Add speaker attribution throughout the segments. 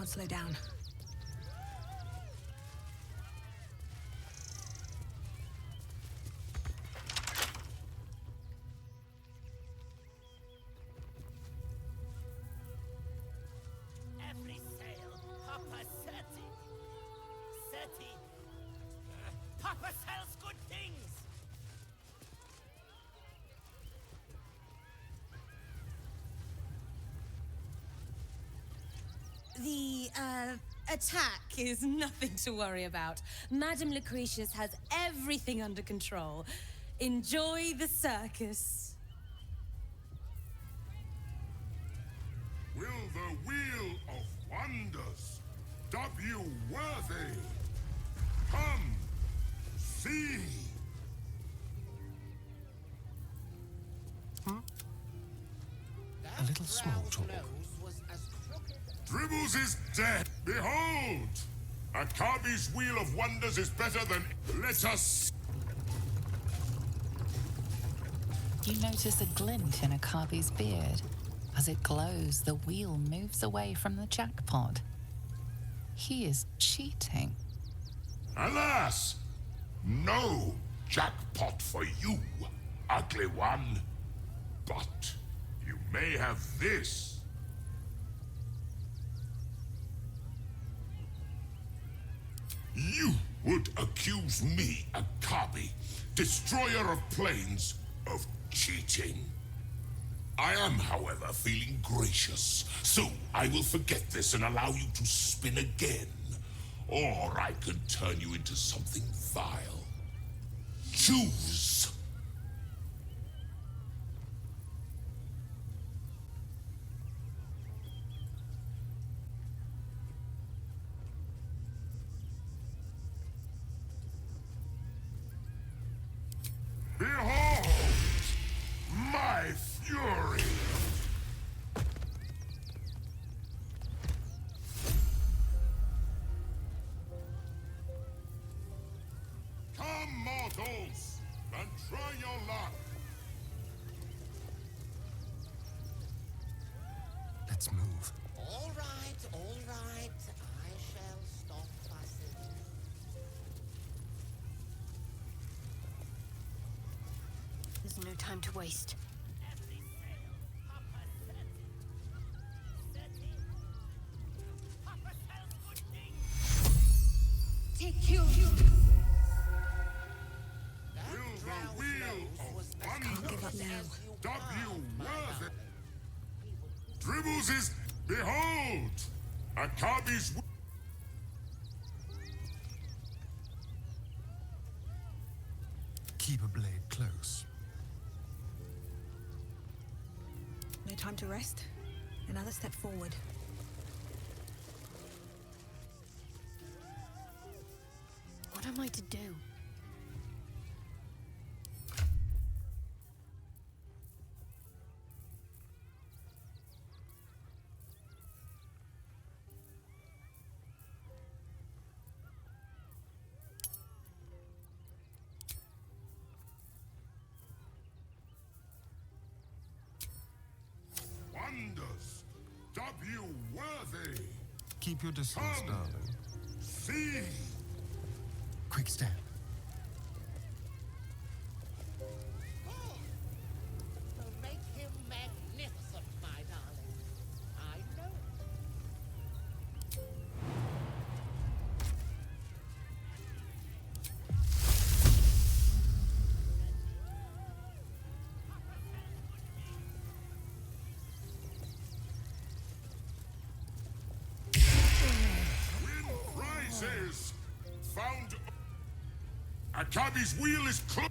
Speaker 1: can't slow down.
Speaker 2: Every sail, Papa Seti. Seti. Papa sells good things.
Speaker 3: The, attack is nothing to worry about. Madame Lucretius has everything under control. Enjoy the circus.
Speaker 4: Will the wheel of wonders dub you worthy? Come, see!
Speaker 5: A little small talk.
Speaker 4: Dribbles is dead. Behold! Akabi's wheel of wonders is better than... Let us...
Speaker 6: You notice a glint in Akabi's beard. As it glows, the wheel moves away from the jackpot. He is cheating.
Speaker 4: Alas! No jackpot for you, ugly one. But you may have this. You would accuse me, Akabi, destroyer of planes, of cheating. I am, however, feeling gracious, so I will forget this and allow you to spin again. Or I could turn you into something vile. Choose! Behold! My fury! Come, mortals, and try your luck!
Speaker 5: Let's move.
Speaker 2: All right, all right. I shall stop fussing.
Speaker 1: There's no time to waste.
Speaker 2: Every sail, Papa Seti. Seti. Papa sells good things.
Speaker 1: Take you.
Speaker 4: Will the wheel of
Speaker 1: Can't give up
Speaker 4: wonders
Speaker 1: now.
Speaker 4: dub you worthy? Dribbles is... Behold! Akabi's...
Speaker 5: Keep a blade close.
Speaker 1: No time to rest. Another step forward. What am I to do?
Speaker 4: Wonders, dub you worthy.
Speaker 5: Keep your distance,
Speaker 4: Come.
Speaker 5: darling.
Speaker 4: See,
Speaker 5: Quick step.
Speaker 2: So make him magnificent, my darling. I know.
Speaker 4: win prizes. Found. Akabi's wheel is close.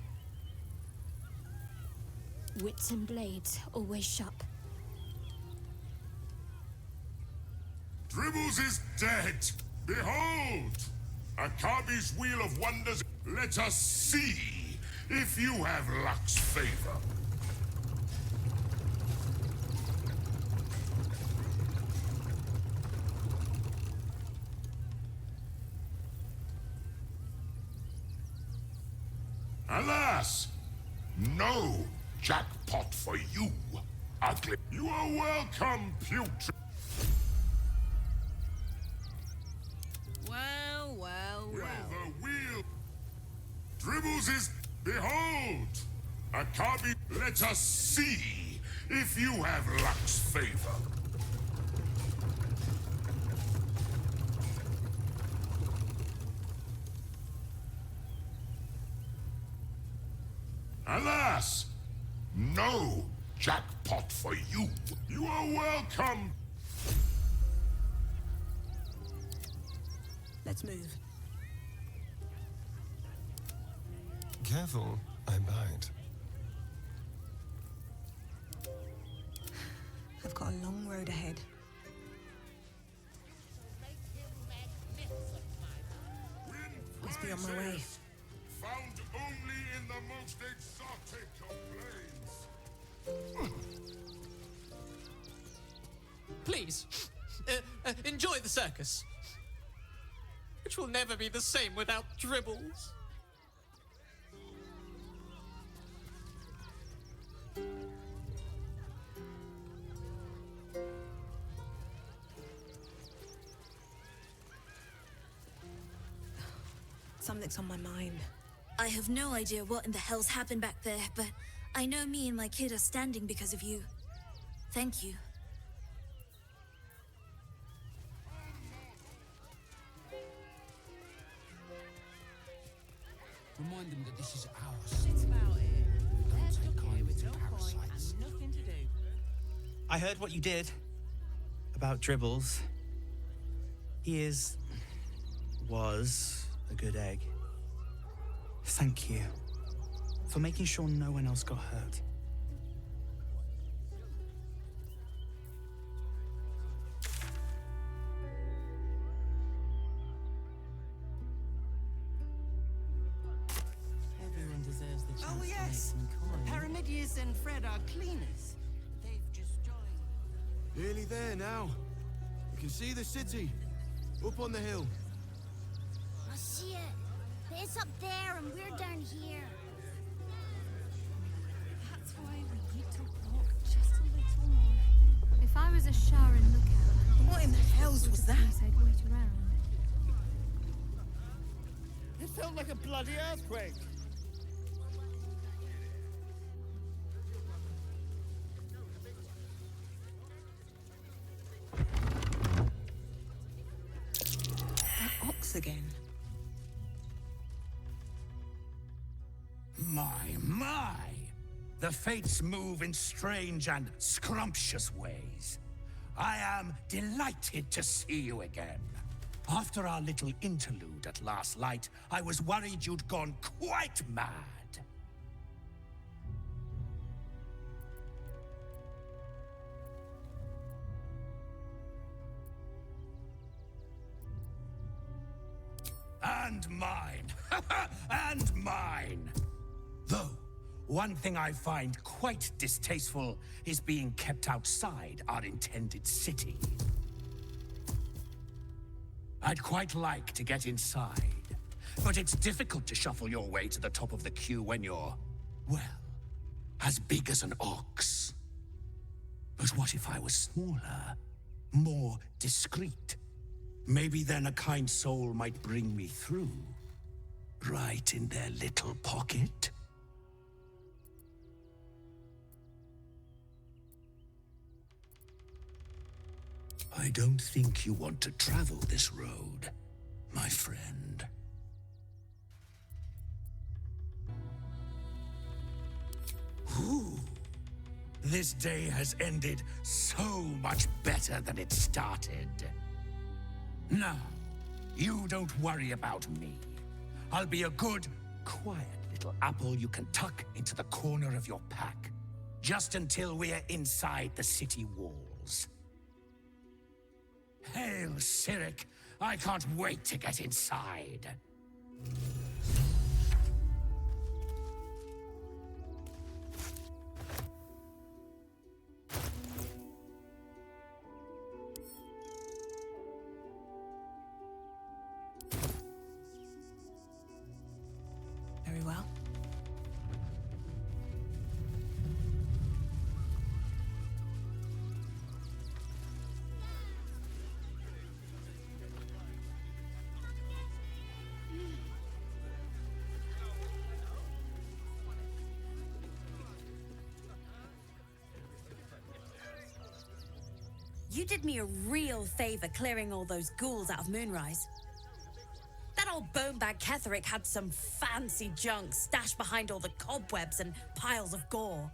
Speaker 1: Wits and blades, always sharp.
Speaker 4: Dribbles is dead. Behold, Akabi's wheel of wonders. Let us see if you have luck's favor. Alas, no jackpot for you, ugly. You are welcome, putrid. Dribbles is... Behold! Akabi, let us see if you have luck's favor. Alas! No jackpot for you. You are welcome.
Speaker 1: Let's move.
Speaker 5: Careful, I bite.
Speaker 1: I've got a long road ahead.
Speaker 2: Make him magnificent, my darling.
Speaker 1: Must be on my way.
Speaker 4: Found only in the most exotic of plains.
Speaker 7: Please, enjoy the circus. Which will never be the same without Dribbles.
Speaker 1: Something's on my mind.
Speaker 8: I have no idea what in the hell's happened back there, but I know me and my kid are standing because of you. Thank you.
Speaker 9: Remind them that this is ours.
Speaker 2: It's about it.
Speaker 9: Don't
Speaker 2: They're
Speaker 9: take
Speaker 2: stuck here
Speaker 9: kindly
Speaker 2: with
Speaker 9: to
Speaker 2: no point
Speaker 9: parasites.
Speaker 2: and nothing to do.
Speaker 10: I heard what you did about Dribbles. He was a good egg. Thank you for making sure no one else got hurt.
Speaker 2: Everyone deserves the chance
Speaker 11: Oh, yes.
Speaker 2: to make some coin.
Speaker 11: Paramidius and Fred are cleaners.
Speaker 2: They've just joined.
Speaker 12: Nearly there now. You can see the city. Up on the hill.
Speaker 13: I see it. But it's up there and we're down here.
Speaker 14: That's why we need to walk just a little more. If I was a Sharon lookout,
Speaker 11: What in the hells was that?
Speaker 14: I'd wait around.
Speaker 12: It felt like a bloody earthquake.
Speaker 1: That ox again.
Speaker 9: My! The fates move in strange and scrumptious ways. I am delighted to see you again. After our little interlude at last light, I was worried you'd gone quite mad. And mine. And mine. Though, one thing I find quite distasteful is being kept outside our intended city. I'd quite like to get inside, but it's difficult to shuffle your way to the top of the queue when you're, well, as big as an ox. But what if I was smaller, more discreet? Maybe then a kind soul might bring me through, right in their little pocket. I don't think you want to travel this road, my friend. Whew. This day has ended so much better than it started. Now, you don't worry about me. I'll be a good, quiet little apple you can tuck into the corner of your pack, just until we're inside the city walls. Hail, Cyric! I can't wait to get inside.
Speaker 1: Very well.
Speaker 3: You did me a real favor clearing all those ghouls out of Moonrise. That old bonebag Ketherick had some fancy junk stashed behind all the cobwebs and piles of gore.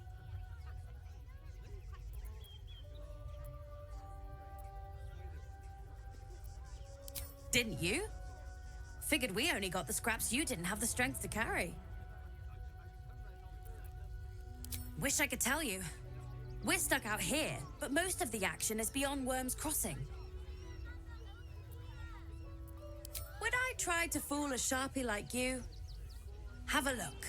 Speaker 3: Didn't you? Figured we only got the scraps you didn't have the strength to carry. Wish I could tell you. We're stuck out here, but most of the action is beyond Worm's Crossing. Would I try to fool a Sharpie like you? Have a look.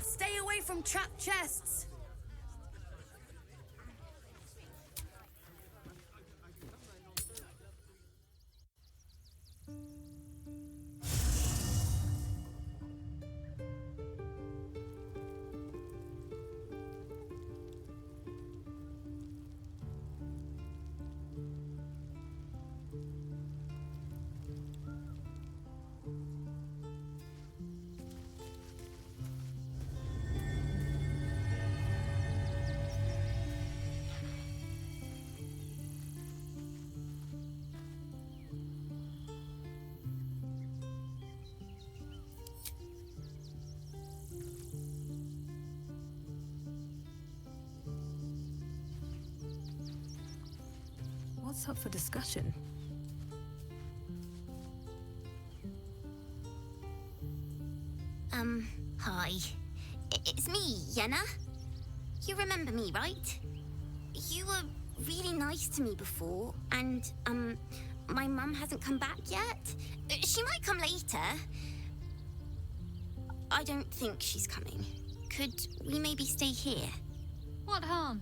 Speaker 3: Stay away from trapped chests!
Speaker 1: What's up for discussion?
Speaker 13: Hi. It's me, Yenna. You remember me, right? You were really nice to me before, and, my mum hasn't come back yet. She might come later. I don't think she's coming. Could we maybe stay here?
Speaker 14: What harm?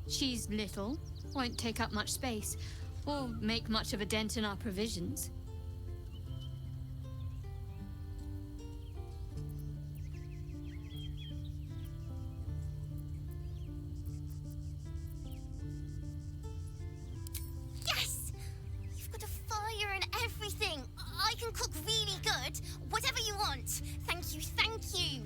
Speaker 14: She's little, won't take up much space, or make much of a dent in our provisions.
Speaker 13: Yes! You've got a fire and everything. I can cook really good. Whatever you want. Thank you, thank you.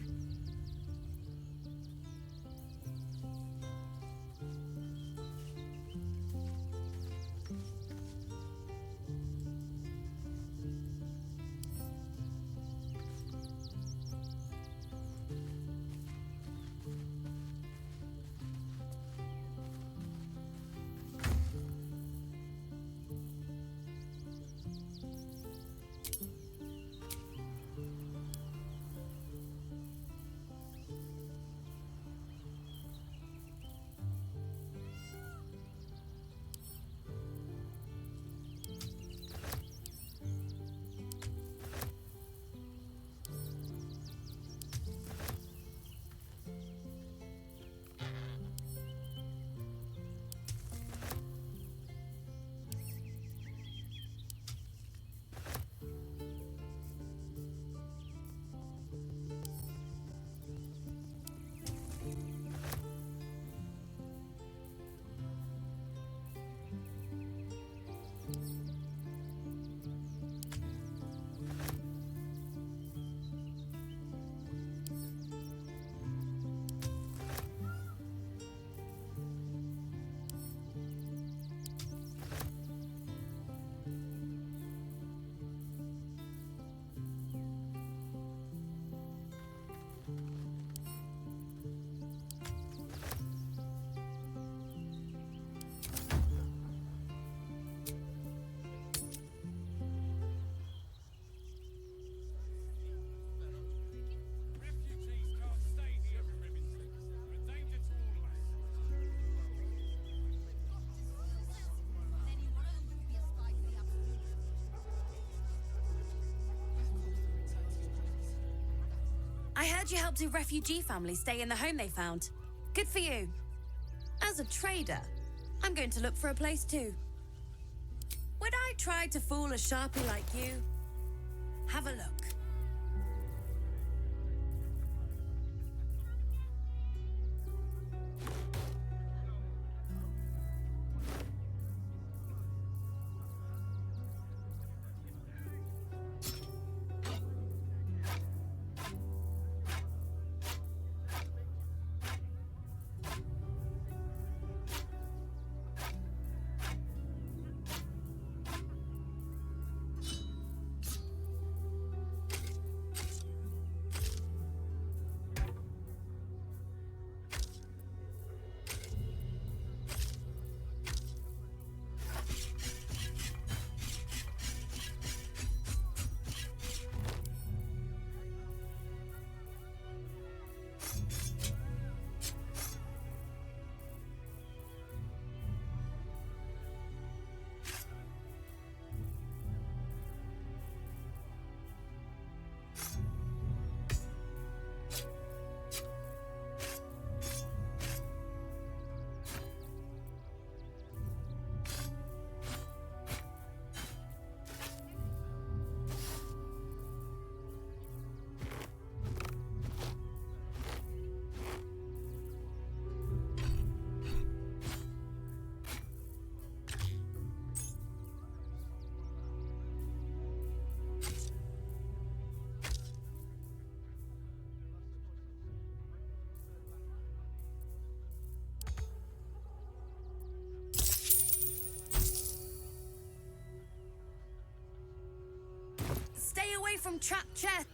Speaker 3: I heard you helped a refugee family stay in the home they found. Good for you. As a trader, I'm going to look for a place too. Would I try to fool a sharpie like you? Have a look. Stay away from trapped chests.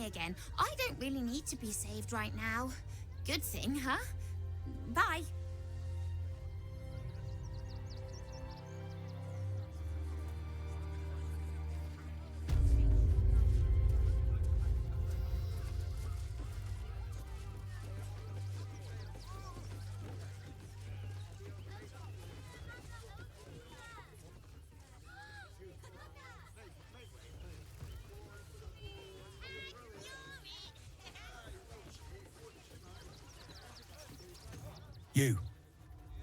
Speaker 13: me again. I don't really need to be saved right now. Good thing, huh? Bye.
Speaker 15: You,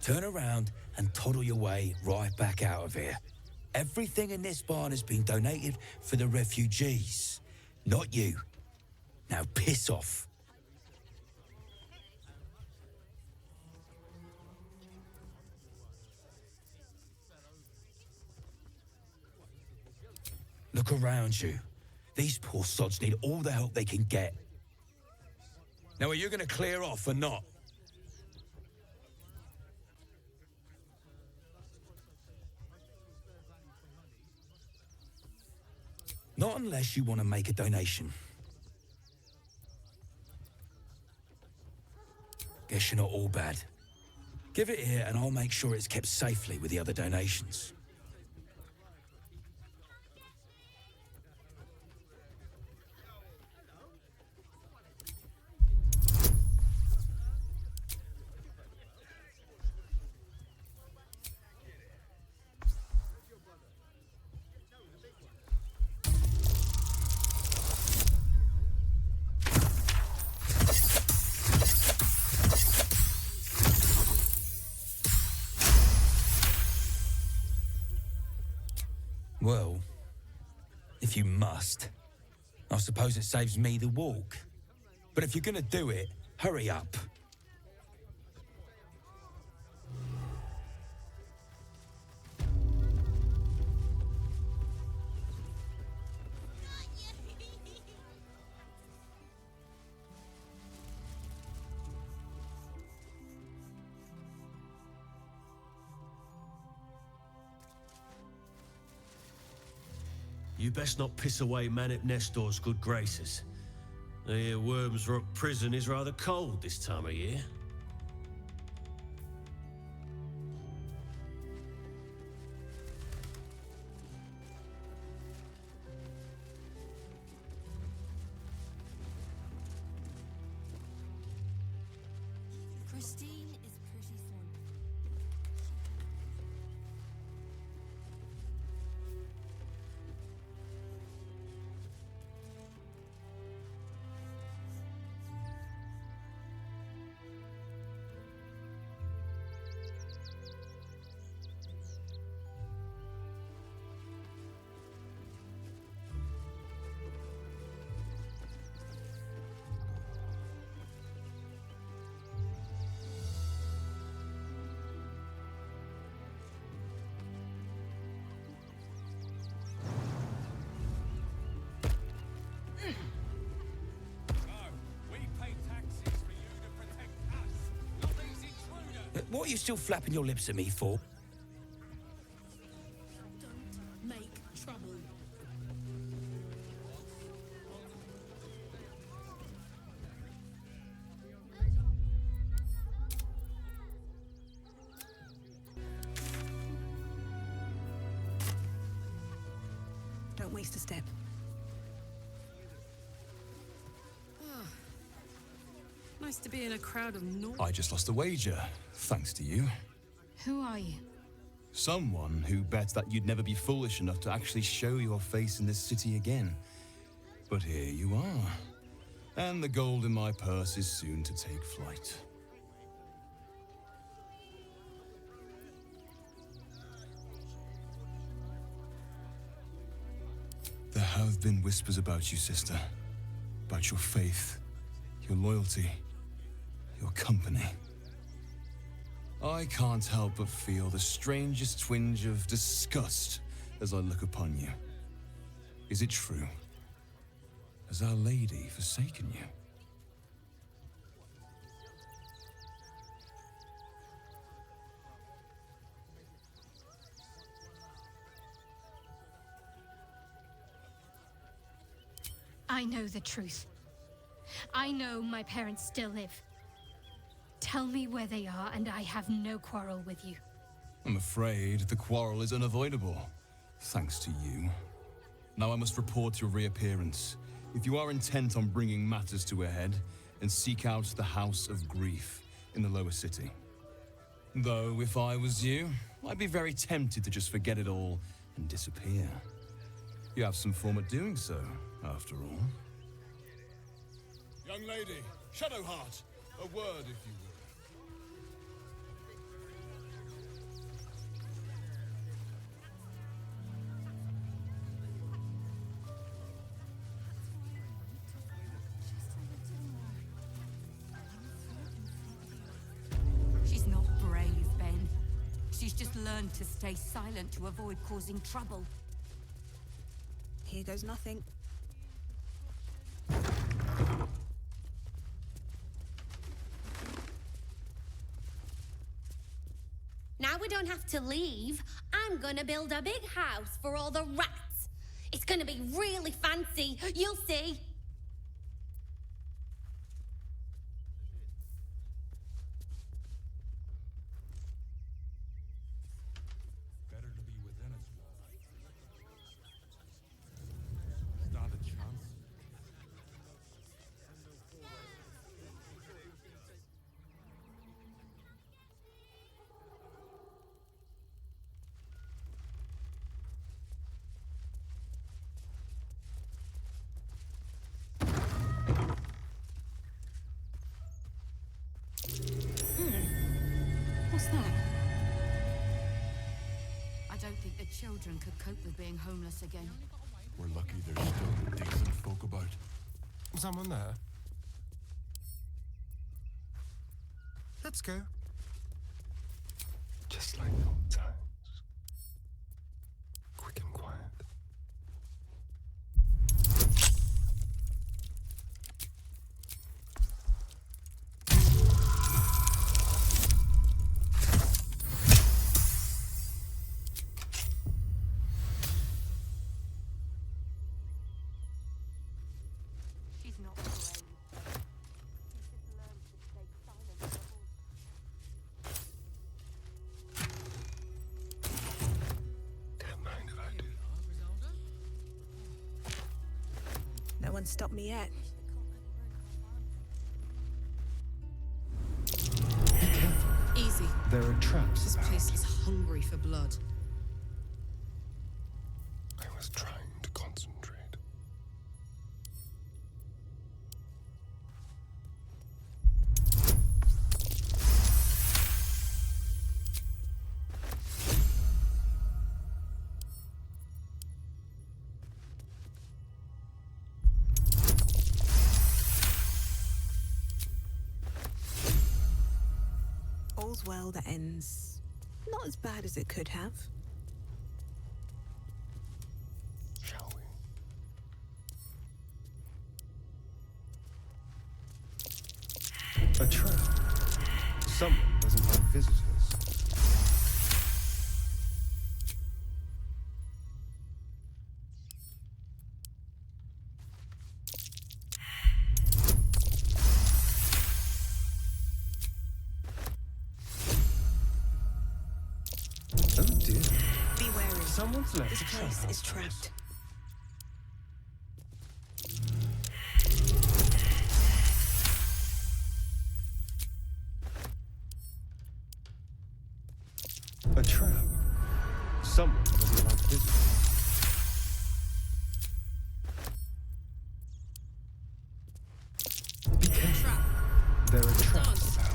Speaker 15: turn around and toddle your way right back out of here. Everything in this barn has been donated for the refugees, not you. Now piss off. Look around you. These poor sods need all the help they can get. Now, are you going to clear off or not? Not unless you want to make a donation. Guess you're not all bad. Give it here and I'll make sure it's kept safely with the other donations. Well, if you must, I suppose it saves me the walk. But if you're gonna do it, hurry up.
Speaker 16: You best not piss away Manip Nestor's good graces. I hear Worms Rock Prison is rather cold this time of year.
Speaker 8: Christine is pretty fond.
Speaker 15: What are you still flapping your lips at me for?
Speaker 11: Don't make trouble.
Speaker 1: Don't waste a step.
Speaker 11: Nice to be in a crowd of noise.
Speaker 17: I just lost a wager, thanks to you.
Speaker 14: Who are you?
Speaker 17: Someone who bets that you'd never be foolish enough to actually show your face in this city again. But here you are. And the gold in my purse is soon to take flight. There have been whispers about you, sister. About your faith, your loyalty, your company. I can't help but feel the strangest twinge of disgust as I look upon you. Is it true? Has Our Lady forsaken you?
Speaker 14: I know the truth. I know my parents still live. Tell me where they are, and I have no quarrel with you.
Speaker 17: I'm afraid the quarrel is unavoidable, thanks to you. Now I must report your reappearance. If you are intent on bringing matters to a head, then seek out the House of Grief in the lower city. Though, if I was you, I'd be very tempted to just forget it all and disappear. You have some form of doing so, after all.
Speaker 12: Young lady, Shadowheart, a word if you will.
Speaker 18: She's not brave, Ben. She's just learned to stay silent to avoid causing trouble.
Speaker 1: Here goes nothing.
Speaker 19: Now we don't have to leave. I'm gonna build a big house for all the rats. It's gonna be really fancy. You'll see.
Speaker 12: Better to be within its walls. Stand a chance.
Speaker 18: What's that? I don't think the children could cope with being homeless again.
Speaker 12: We're lucky there's still decent folk about.
Speaker 5: Someone there? Let's go. Just like the old times. Quick and quiet.
Speaker 18: She's not brave. She's just learned to stay silent to avoid.
Speaker 5: Don't mind if I do.
Speaker 1: No one stopped me yet.
Speaker 11: Easy.
Speaker 5: There are traps
Speaker 11: This
Speaker 5: about.
Speaker 11: place is hungry for blood.
Speaker 5: I was trying to concentrate.
Speaker 1: All's well that ends not as bad as it could have.
Speaker 5: Shall we? A trap. Someone doesn't like visitors. Oh dear.
Speaker 1: Be wary.
Speaker 5: Someone's left
Speaker 1: This
Speaker 5: a trap
Speaker 1: place is
Speaker 5: house.
Speaker 1: trapped.
Speaker 5: A trap. Someone doesn't like visitors. Be careful. There are traps about.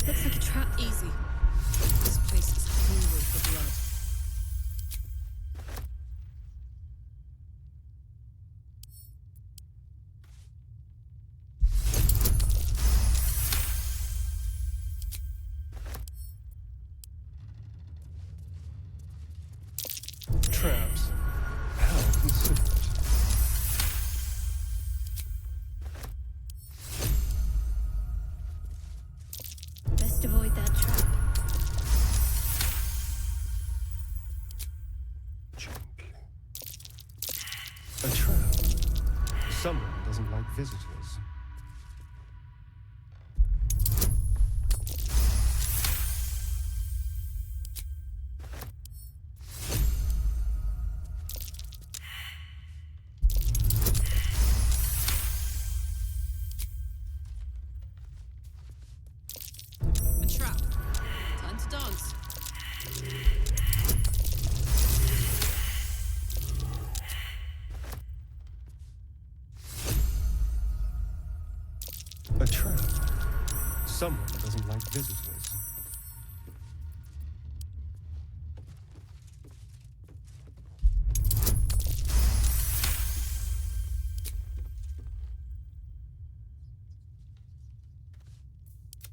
Speaker 11: Looks like a trap. Easy. This place is hungry for blood.
Speaker 5: Someone doesn't like visitors.
Speaker 11: A trap. Time to dance.
Speaker 5: A trap. Someone doesn't like visitors.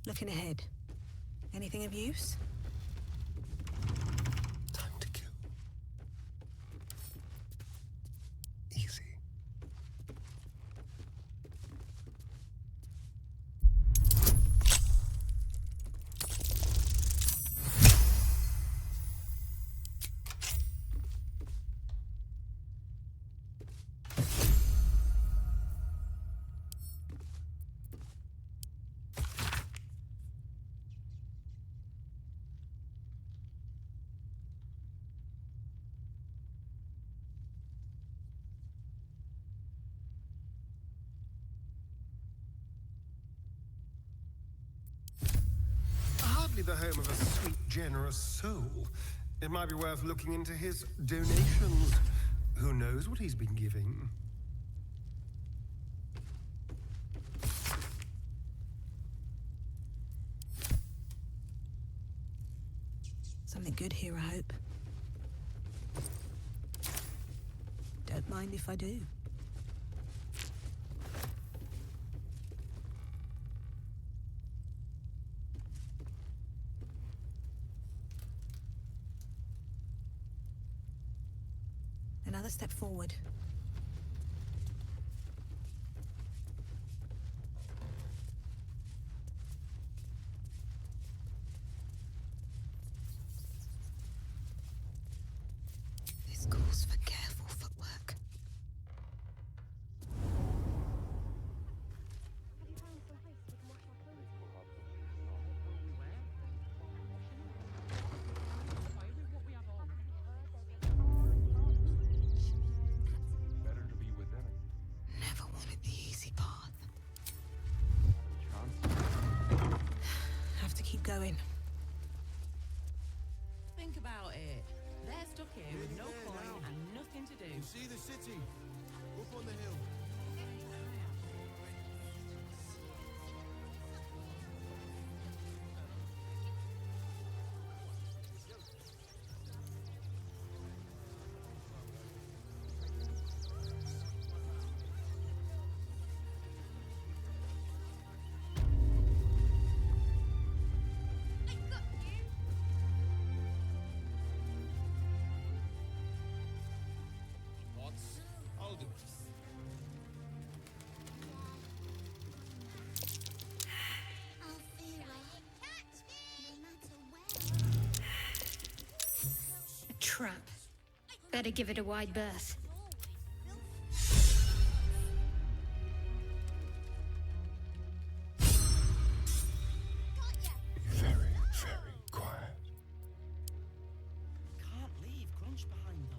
Speaker 1: Looking ahead. Anything of use?
Speaker 5: Time to kill. Easy.
Speaker 20: Hardly the home of a sweet, generous soul. It might be worth looking into his donations. Who knows what he's been giving?
Speaker 1: Something good here, I hope. Don't mind if I do. Another step forward. This calls for careful footwork. Never wanted the easy path. Have to keep going.
Speaker 21: Think about it. They're stuck here with no coin and nothing to do.
Speaker 12: You see the city? Up on the hill.
Speaker 4: I'll do it.
Speaker 14: A trap. Better give it a wide berth.
Speaker 5: Very, very quiet.
Speaker 10: Can't leave Crunch behind though.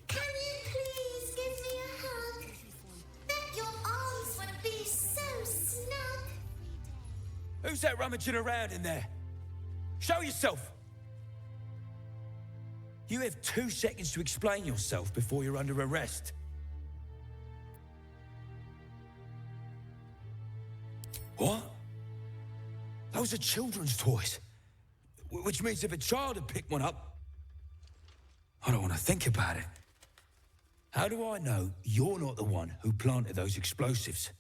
Speaker 13: Can you please give me a hug? Bet your arms would be so snug.
Speaker 15: Who's that rummaging around in there? Show yourself! You have 2 seconds to explain yourself before you're under arrest. What? Those are children's toys. Which means if a child had picked one up, I don't want to think about it. How do I know you're not the one who planted those explosives?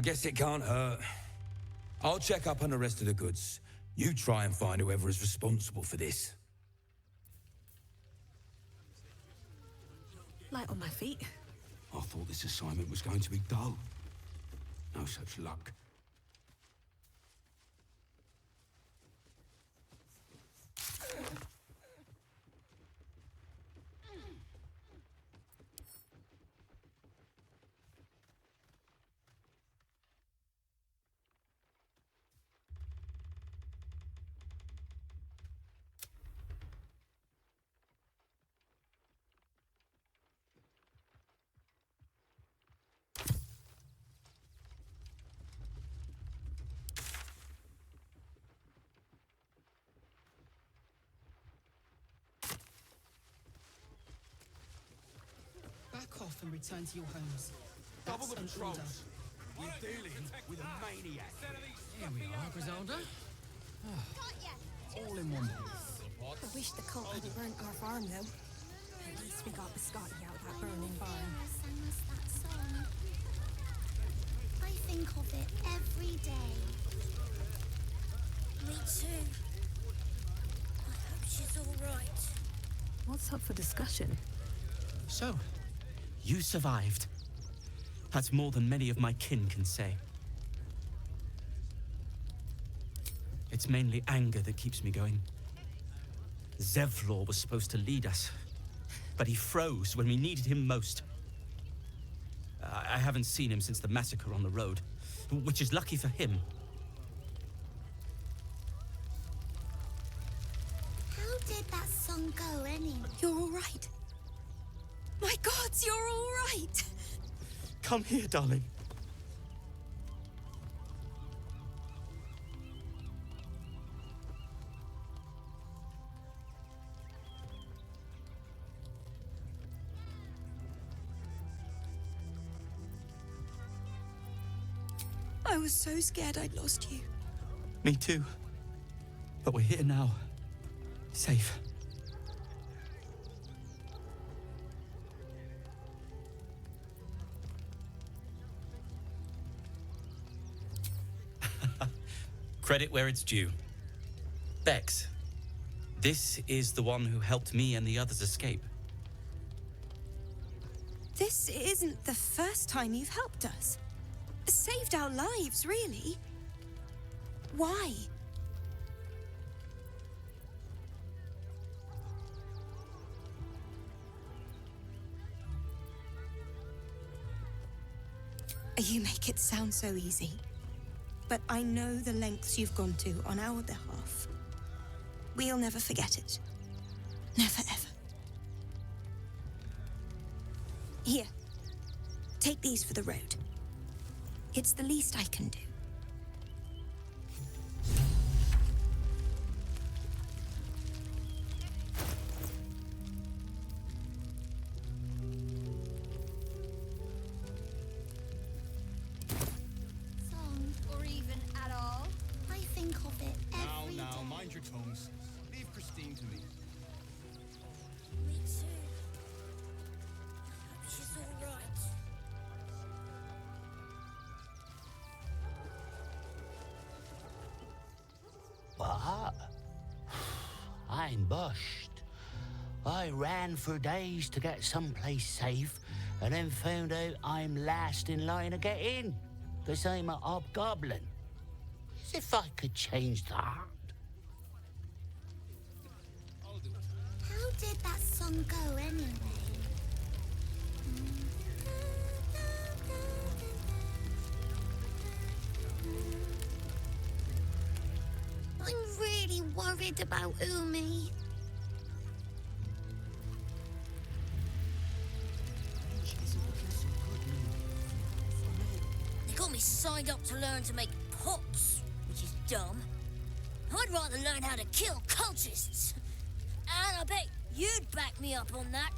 Speaker 15: I guess it can't hurt. I'll check up on the rest of the goods. You try and find whoever is responsible for this.
Speaker 1: Light on my feet.
Speaker 15: I thought this assignment was going to be dull. No such luck.
Speaker 10: Back off and return to your homes.
Speaker 9: Double
Speaker 10: That's
Speaker 9: the
Speaker 10: an
Speaker 9: patrols.
Speaker 10: order.
Speaker 9: We're dealing with a maniac.
Speaker 11: Here we are, Griselda. All in one piece.
Speaker 1: I wish the cult hadn't burnt our farm, though. At least we got Biscotti out of that burning barn.
Speaker 13: Sang us that song. I think of it every day.
Speaker 8: Me too. I hope she's all right.
Speaker 1: What's up for discussion?
Speaker 10: So, you survived. That's more than many of my kin can say. It's mainly anger that keeps me going. Zevlor was supposed to lead us, but he froze when we needed him most. I haven't seen him since the massacre on the road, which is lucky for him.
Speaker 13: How did that song go anyway?
Speaker 1: You're all right. My gods, you're all right.
Speaker 10: Come here, darling.
Speaker 1: I was so scared I'd lost you.
Speaker 10: Me too. But we're here now. Safe. Credit where it's due. Bex, this is the one who helped me and the others escape.
Speaker 1: This isn't the first time you've helped us. Saved our lives, really. Why? You make it sound so easy. But I know the lengths you've gone to on our behalf. We'll never forget it. Never, ever. Here. Take these for the road. It's the least I can do.
Speaker 13: Song, or even at all. I think of it every day.
Speaker 17: Now, mind your tongues. Leave Christine to me.
Speaker 8: Me too. I hope she's all right.
Speaker 6: What? I'm bushed. I ran for days to get someplace safe and then found out I'm last in line to get in because I'm a hobgoblin. As if I could change that.
Speaker 13: How did that song go anyway? I'm really worried about Umi.
Speaker 8: They got me signed up to learn to make pots, which is dumb. I'd rather learn how to kill cultists. And I bet you'd back me up on that.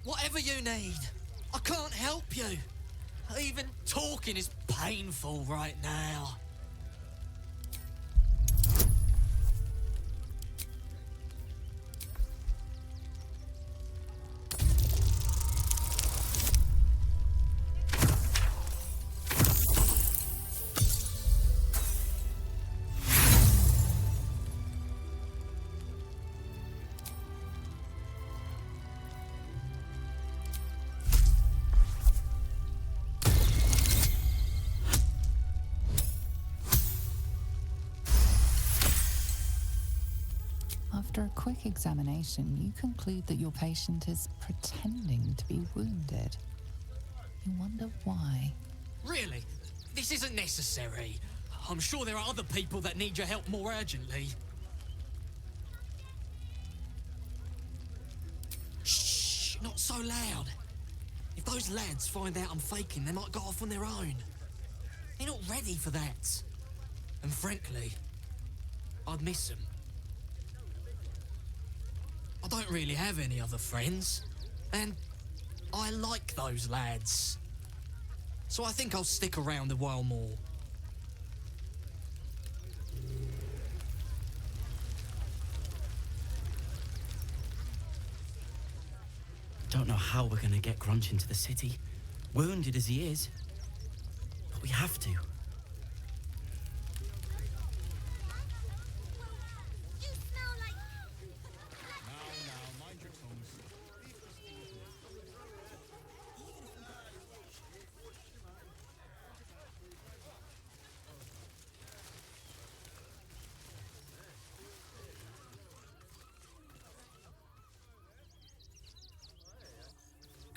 Speaker 7: Whatever you need. I can't help you. Even talking is painful right now.
Speaker 2: After a quick examination, you conclude that your patient is pretending to be wounded. You wonder why.
Speaker 7: Really? This isn't necessary. I'm sure there are other people that need your help more urgently. Shh, not so loud. If those lads find out I'm faking, they might go off on their own. They're not ready for that. And frankly, I'd miss them. I don't really have any other friends, and I like those lads. So I think I'll stick around a while more.
Speaker 10: Don't know how we're gonna get Grunch into the city, wounded as he is. But we have to.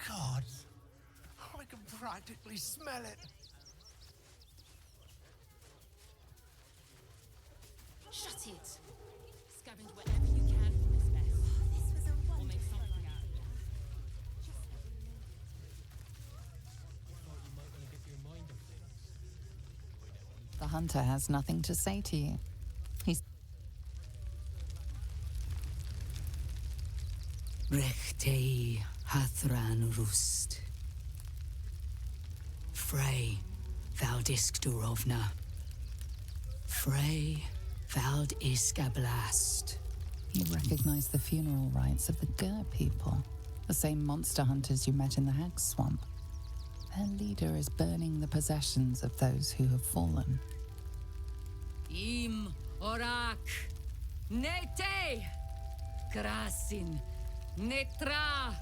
Speaker 22: God, I can practically smell it.
Speaker 21: Shut it! Scavenge wherever you can from this mess. This was a wonderful. Or make something out of it.
Speaker 2: The hunter has nothing to say to you. He's...
Speaker 23: Rechtei Hathran Rust. Frey Valdisk Durovna. Frey Vald Iskablast.
Speaker 2: You recognize the funeral rites of the Gur people, the same monster hunters you met in the Hag Swamp. Their leader is burning the possessions of those who have fallen.
Speaker 18: Im Orak. Nete. Krasin. Netra.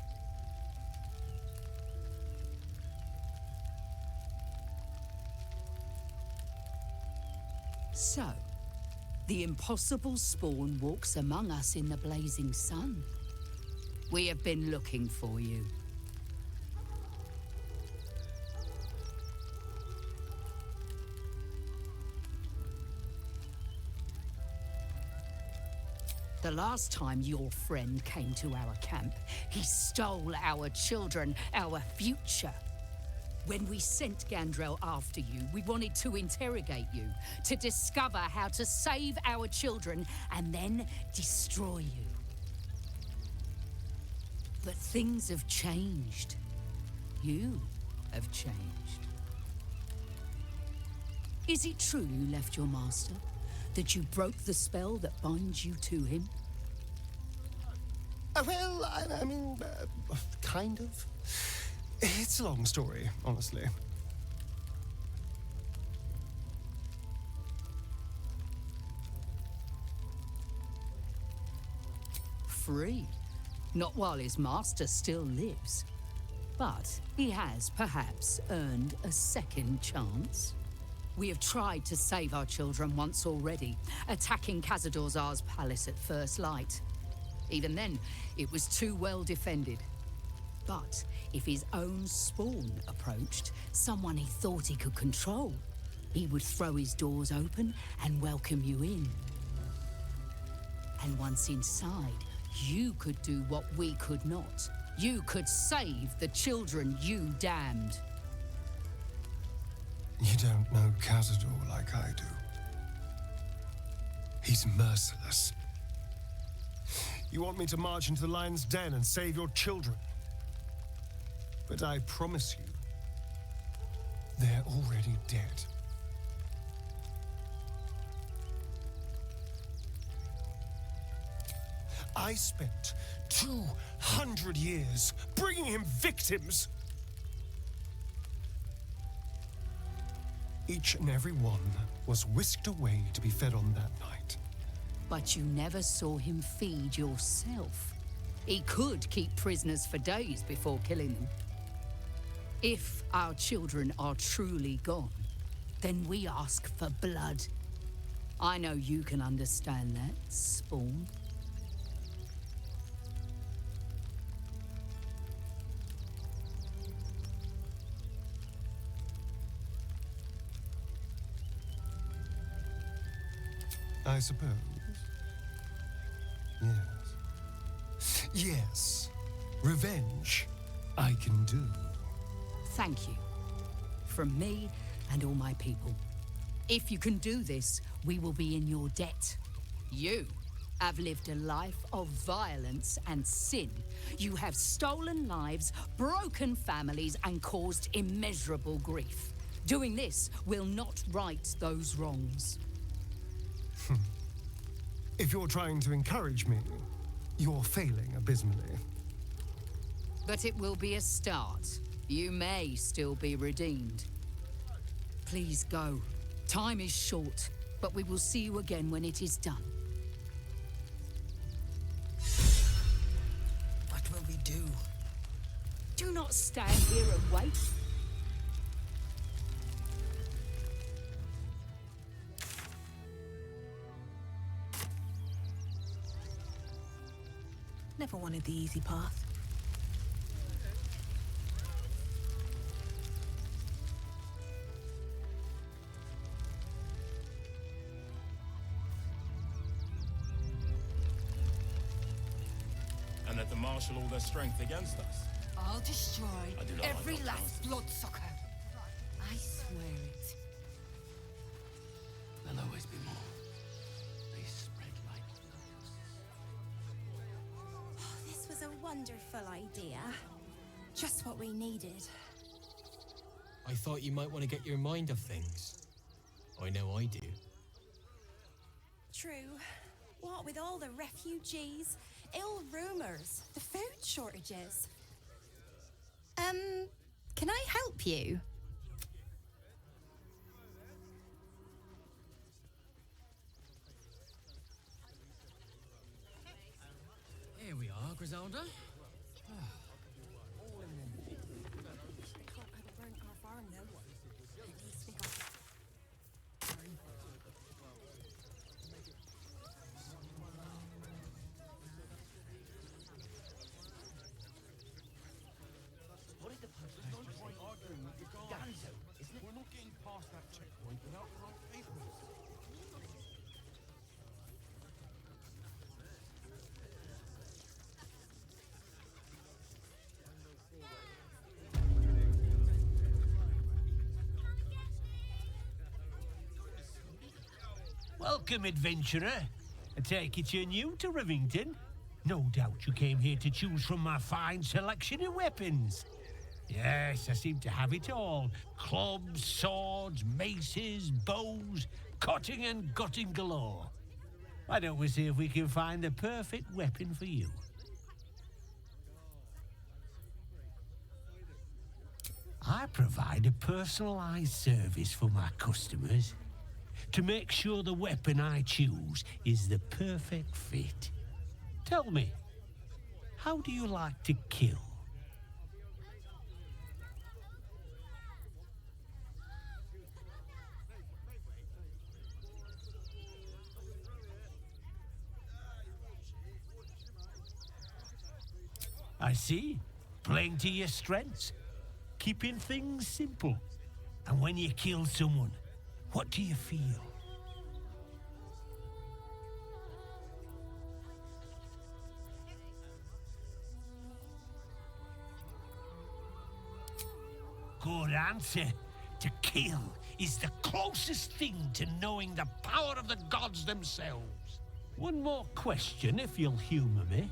Speaker 23: So, the impossible spawn walks among us in the blazing sun. We have been looking for you. The last time your friend came to our camp, he stole our children, our future. When we sent Gandrel after you, we wanted to interrogate you, to discover how to save our children and then destroy you. But things have changed. You have changed. Is it true you left your master? That you broke the spell that binds you to him?
Speaker 20: Well, I mean, kind of. It's a long story, honestly.
Speaker 23: Free. Not while his master still lives. But he has perhaps earned a second chance. We have tried to save our children once already, attacking Khazad-dûr'Zar's palace at first light. Even then, it was too well defended. But if his own spawn approached, someone he thought he could control, he would throw his doors open and welcome you in. And once inside, you could do what we could not. You could save the children you damned.
Speaker 20: You don't know Khazad-dûr like I do. He's merciless. You want me to march into the lion's den and save your children? But I promise you, they're already dead. I spent 200 years bringing him victims. Each and every one was whisked away to be fed on that night.
Speaker 23: But you never saw him feed yourself. He could keep prisoners for days before killing them. If our children are truly gone, then we ask for blood. I know you can understand that, Spawn.
Speaker 20: I suppose. Yes. Yes. Revenge, I can do.
Speaker 23: Thank you. From me and all my people. If you can do this, we will be in your debt. You have lived a life of violence and sin. You have stolen lives, broken families, and caused immeasurable grief. Doing this will not right those wrongs.
Speaker 20: If you're trying to encourage me, you're failing abysmally.
Speaker 23: But it will be a start. You may still be redeemed. Please go. Time is short, but we will see you again when it is done.
Speaker 7: What will we do?
Speaker 23: Do not stand here and wait.
Speaker 1: Never wanted the easy path.
Speaker 3: And let them marshal all their strength against us.
Speaker 18: I'll destroy
Speaker 3: I do not
Speaker 18: every
Speaker 3: like your
Speaker 18: last
Speaker 3: chances.
Speaker 18: bloodsucker. I swear it.
Speaker 6: There'll always be more. They spread like
Speaker 1: This was a wonderful idea. Just what we needed.
Speaker 16: I thought you might want to get your mind off things. I know I do.
Speaker 1: True. What with all the refugees, ill rumors, the food shortages. Can I help you?
Speaker 7: Here we are, Griselda.
Speaker 3: What is the purpose? There's no point arguing with the guards. We're not getting past that checkpoint without the right papers.
Speaker 19: Welcome, adventurer. I take it you're new to Rivington. No doubt you came here to choose from my fine selection of weapons. Yes, I seem to have it all. Clubs, swords, maces, bows, cutting and gutting galore. Why don't we see if we can find the perfect weapon for you? I provide a personalized service for my customers to make sure the weapon I choose is the perfect fit. Tell me, how do you like to kill? I see. Playing to your strengths. Keeping things simple. And when you kill someone, what do you feel? Good answer. To kill is the closest thing to knowing the power of the gods themselves. One more question, if you'll humor me.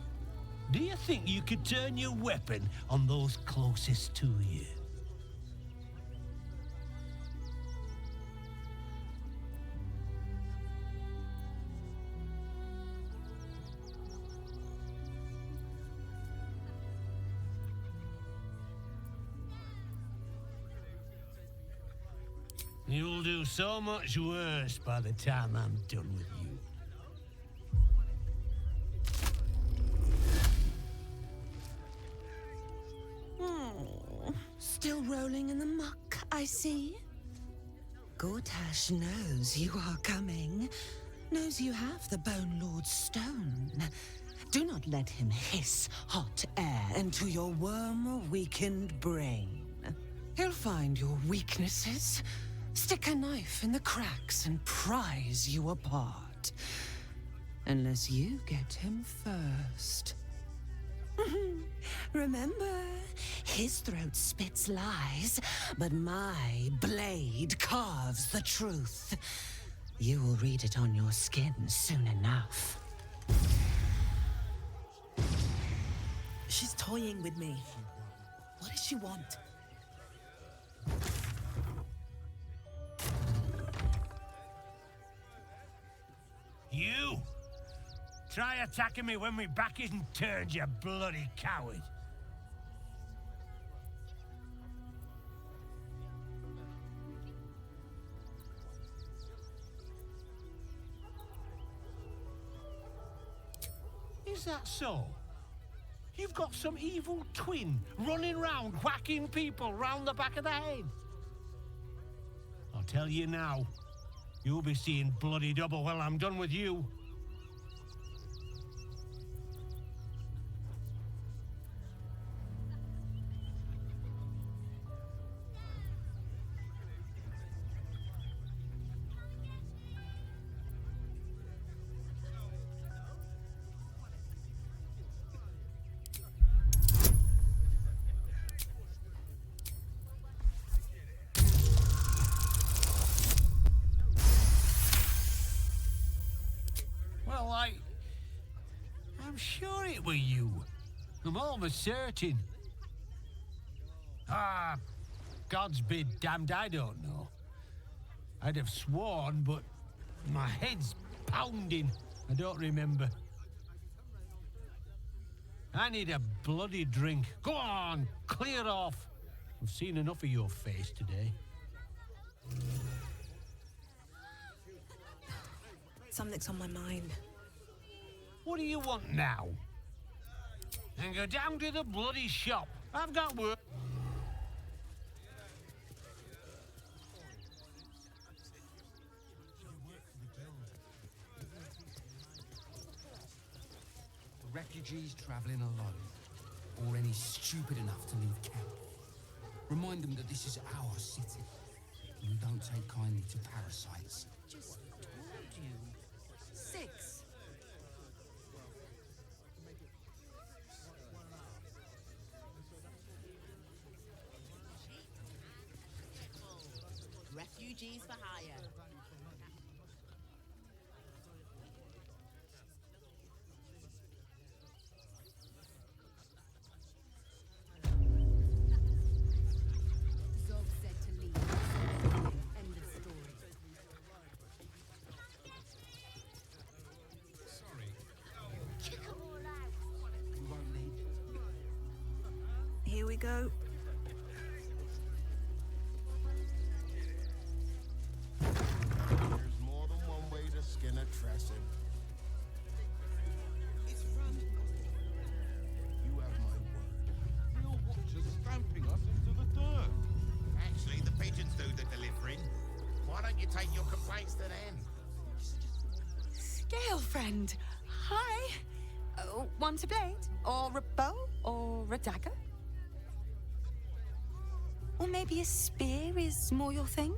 Speaker 19: Do you think you could turn your weapon on those closest to you? You'll do so much worse by the time I'm done with you.
Speaker 24: Still rolling in the muck, I see. Gortash knows you are coming. Knows you have the Bone Lord's stone. Do not let him hiss hot air into your worm-weakened brain. He'll find your weaknesses, stick a knife in the cracks and prise you apart. it. Unless you get him first. Remember, his throat spits lies, but my blade carves the truth. You will read it on your skin soon enough.
Speaker 4: She's toying with me. What does she want?
Speaker 19: You! Try attacking me when my back isn't turned, you bloody coward! Is that so? You've got some evil twin running round whacking people round the back of the head? I'll tell you now, you'll be seeing bloody double when I'm done with you. I'm sure it were you. I'm almost certain. Ah, God's be damned, I don't know. I'd have sworn, but my head's pounding. I don't remember. I need a bloody drink. Go on, clear off. I've seen enough of your face today.
Speaker 4: Something's on my mind.
Speaker 19: What do you want now? And go down to the bloody shop. I've got work.
Speaker 5: Refugees travelling alone, or any stupid enough to leave camp. Remind them that this is our city, and we don't take kindly to parasites.
Speaker 18: Just told you. 6.
Speaker 12: Refugees for hire.
Speaker 18: Zog said to leave. End of story.
Speaker 5: Sorry. Kick 'em all out. We won't need.
Speaker 4: Here we go.
Speaker 3: There's more than one way to skin a trestle.
Speaker 5: It's run.
Speaker 3: You have my word.
Speaker 5: Real watchers stamping us into the dirt.
Speaker 14: Actually, the pigeons do the delivering. Why don't you take your complaints to them?
Speaker 25: Girlfriend, hi. Want a blade? Or a bow? Or a dagger? Or maybe a spear is more your thing?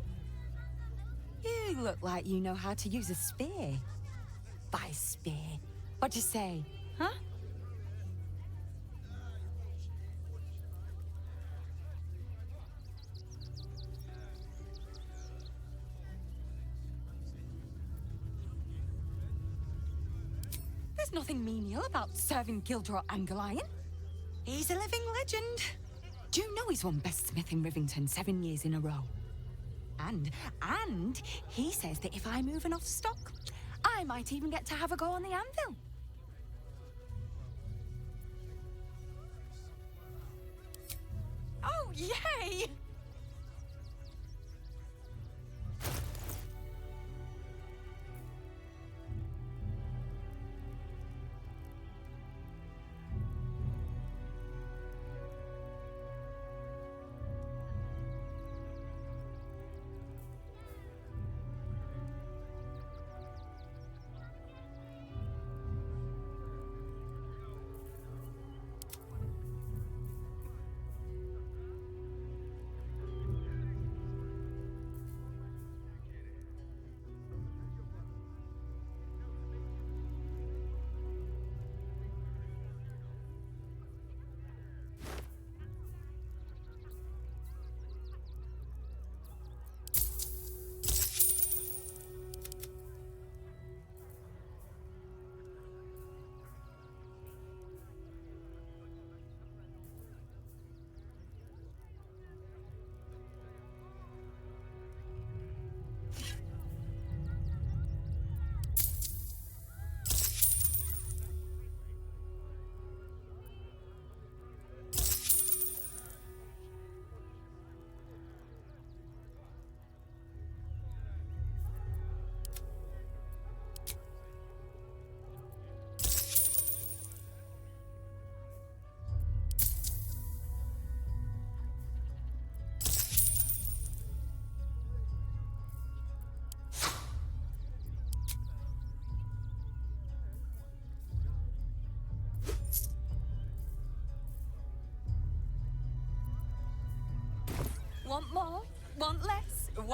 Speaker 25: You look like you know how to use a spear. By spear. What'd you say, huh? There's nothing menial about serving Gildor Angelion. He's a living legend. Do you know he's won Best Smith in Rivington 7 years in a row? And he says that if I move enough stock, I might even get to have a go on the anvil. Oh, yay!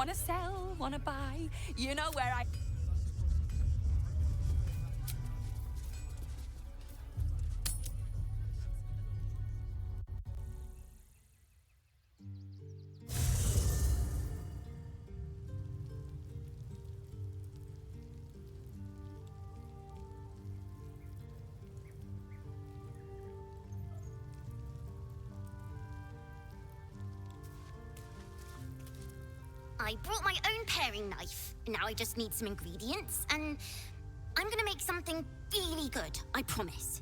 Speaker 25: Wanna sell, wanna buy? You know where I...
Speaker 9: I brought my own paring knife. Now I just need some ingredients, and I'm gonna make something really good, I promise.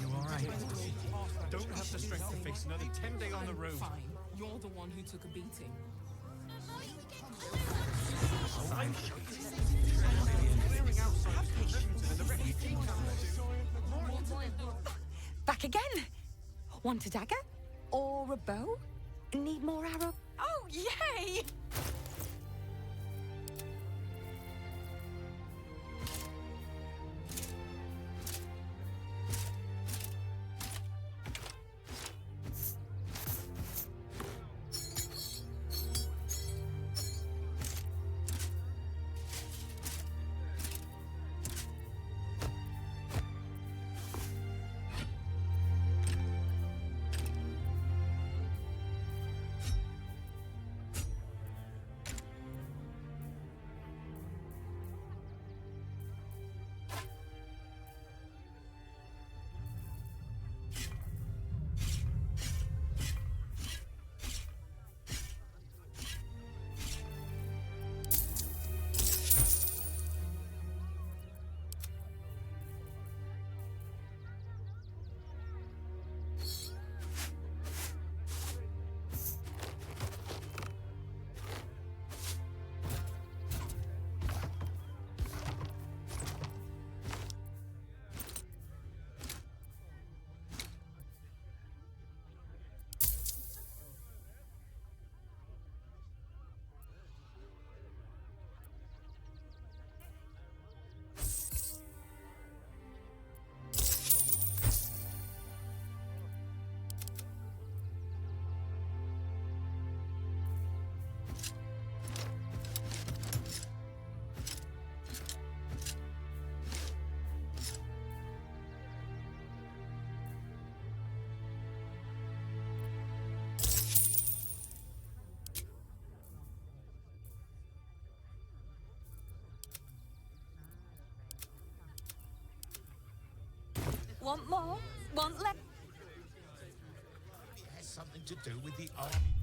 Speaker 3: You all right? Don't have the strength to face another 10-day on the road.
Speaker 12: Fine. You're the one who took a beating.
Speaker 25: Back again? Want a dagger? Or a bow? Need more arrow? Oh, yay! Want more? Want less?
Speaker 14: It has something to do with the army.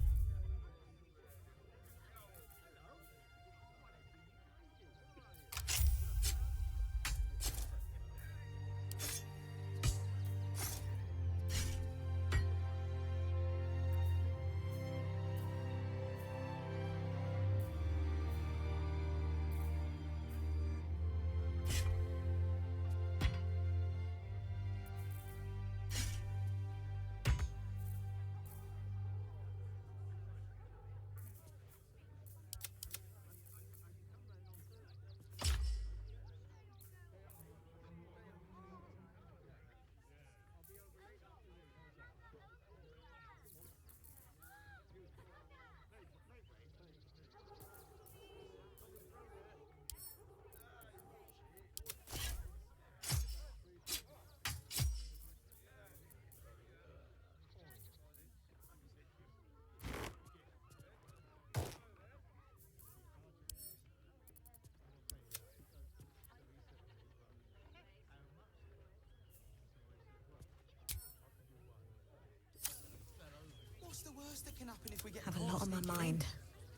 Speaker 7: What's the worst that can happen if we get
Speaker 4: Have a
Speaker 7: caught
Speaker 4: lot on my
Speaker 7: sneaking
Speaker 4: mind.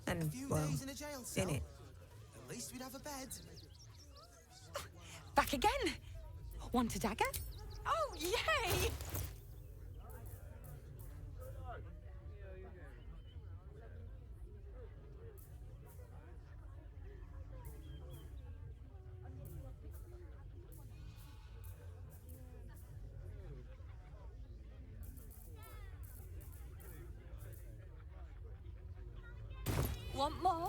Speaker 7: in?
Speaker 4: And,
Speaker 7: a few
Speaker 4: well,
Speaker 7: days in a jail cell.
Speaker 4: in it.
Speaker 7: At least we'd have a bed.
Speaker 25: Back again? Want a dagger? Oh, yay! Want more?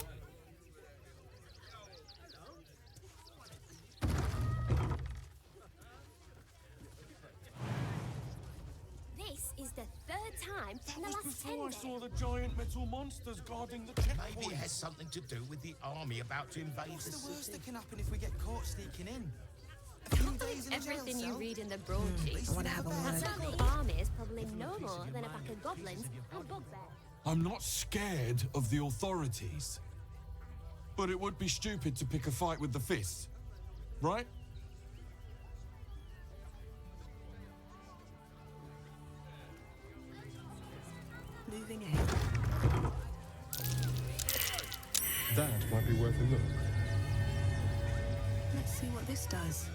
Speaker 9: This is the third time in the last 10 days.
Speaker 3: saw the giant metal monsters guarding the checkpoint.
Speaker 14: Maybe it has something to do with the army about to invade
Speaker 7: What's
Speaker 14: the
Speaker 7: the worst
Speaker 14: city.
Speaker 7: that can happen if we get caught sneaking in? A few days in a jail
Speaker 9: Everything you
Speaker 7: cell.
Speaker 9: read in the broadsheet.
Speaker 7: I want to have a word.
Speaker 9: That local army is probably no more than a pack of goblins and bugbears.
Speaker 3: I'm not scared of the authorities. But it would be stupid to pick a fight with the fist. Right?
Speaker 4: Moving ahead.
Speaker 20: That might be worth a look.
Speaker 4: Let's see what this does.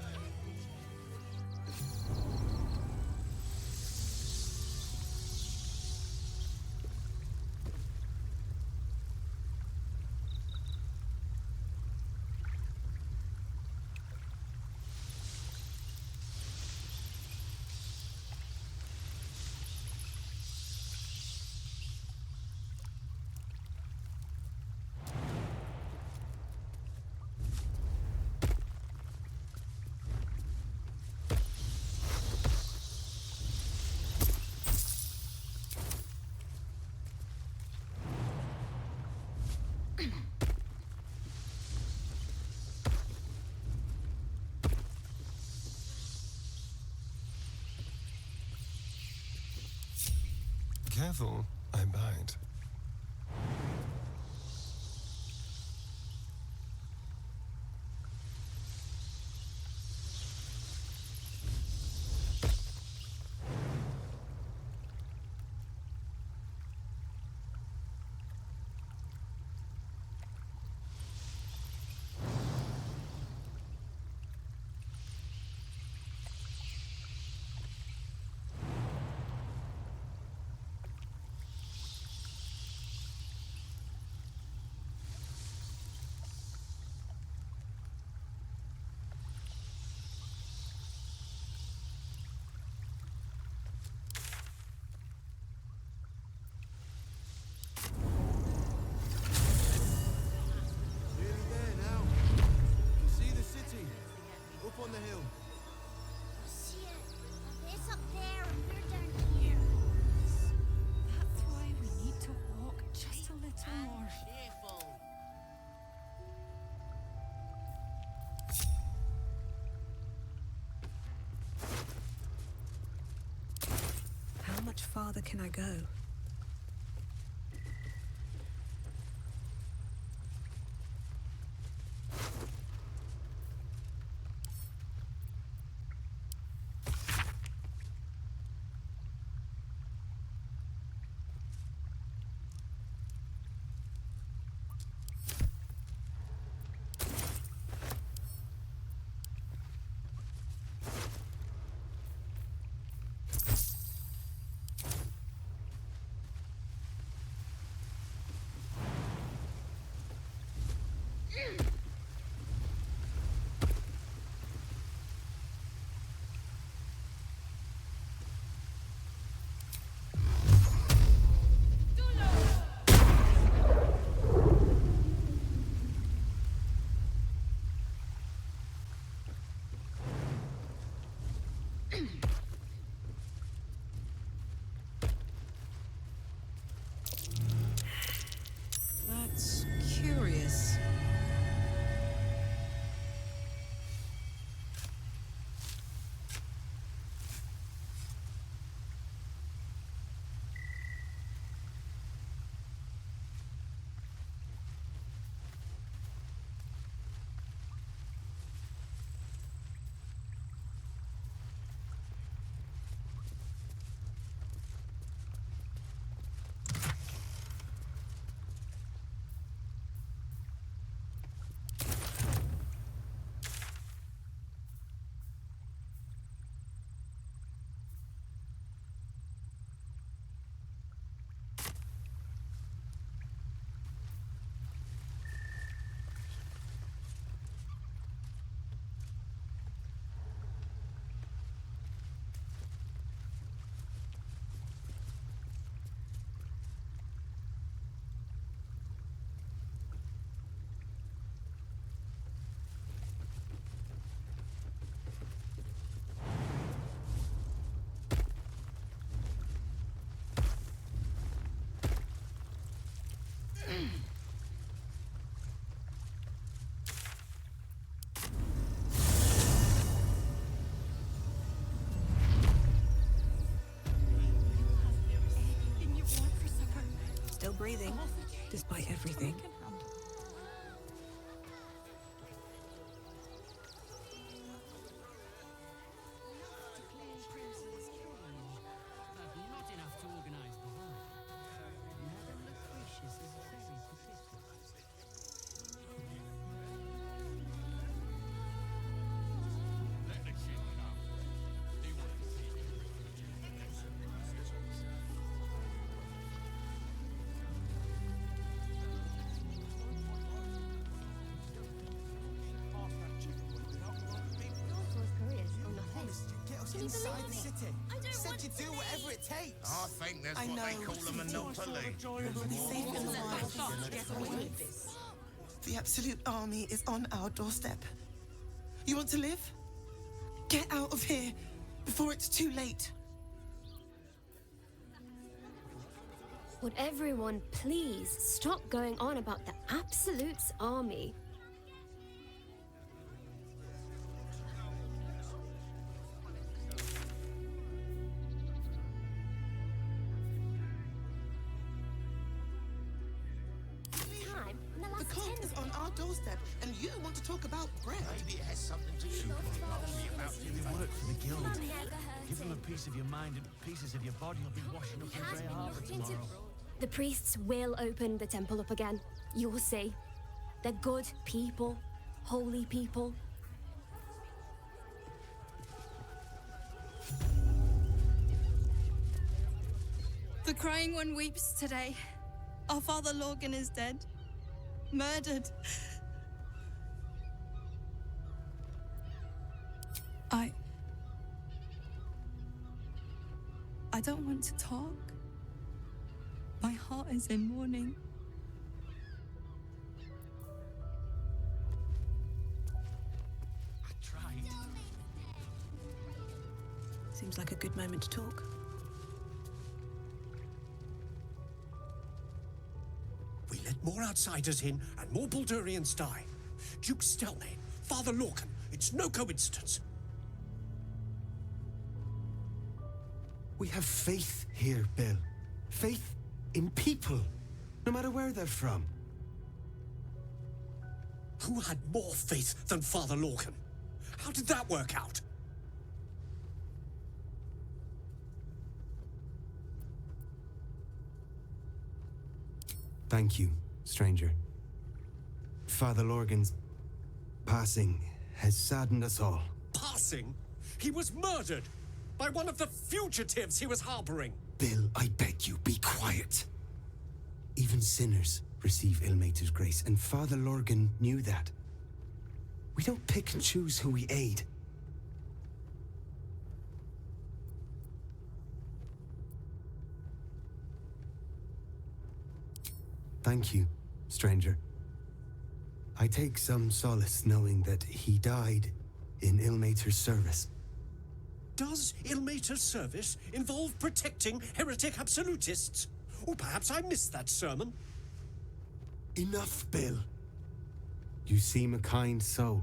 Speaker 20: Careful, I bite.
Speaker 3: Nearly there now. See the city. Up on the hill.
Speaker 9: Shit. It's up there and we're down here.
Speaker 25: That's why we need to walk just a little more.
Speaker 4: How much farther can I go? That's curious. Still breathing, despite everything.
Speaker 5: Not enough to organize the war. Madame Lucretius is very persistent.
Speaker 3: Let the shit come. They want to see you.
Speaker 22: Inside the city. Said you'd do whatever it takes.
Speaker 14: I think that's what they call a monopoly.
Speaker 24: We'll be safe in the wild. The Absolute Army is on our doorstep. You want to live? Get out of here before it's too late.
Speaker 8: Would everyone please stop going on about the Absolute's army?
Speaker 24: The cult is on our doorstep, and you want to talk about bread?
Speaker 14: Maybe it has something to do with about
Speaker 11: You work for the guild. Give them a piece of your mind and pieces of your body will be washing up in Grey Harbor tomorrow.
Speaker 8: The priests will open the temple up again. You will see. They're good people, holy people.
Speaker 13: The Crying One weeps today. Our father Lorgan is dead. Murdered. I don't want to talk. My heart is in mourning.
Speaker 11: I tried.
Speaker 4: Seems like a good moment to talk.
Speaker 22: We let more outsiders in and more Baldurians die. Duke Stelmane, Father Lorcan, it's no coincidence.
Speaker 15: We have faith here, Bill. Faith in people, no matter where they're from.
Speaker 22: Who had more faith than Father Lorcan? How did that work out?
Speaker 15: Thank you, stranger. Father Lorgan's passing has saddened us all.
Speaker 22: Passing? He was murdered by one of the fugitives he was harboring.
Speaker 15: Bill, I beg you, be quiet. Even sinners receive Ilmater's grace, and Father Lorgan knew that. We don't pick and choose who we aid. Thank you, stranger. I take some solace knowing that he died in Ilmater's service.
Speaker 22: Does Ilmater's service involve protecting heretic absolutists? Or perhaps I missed that sermon.
Speaker 15: Enough, Bill. You seem a kind soul.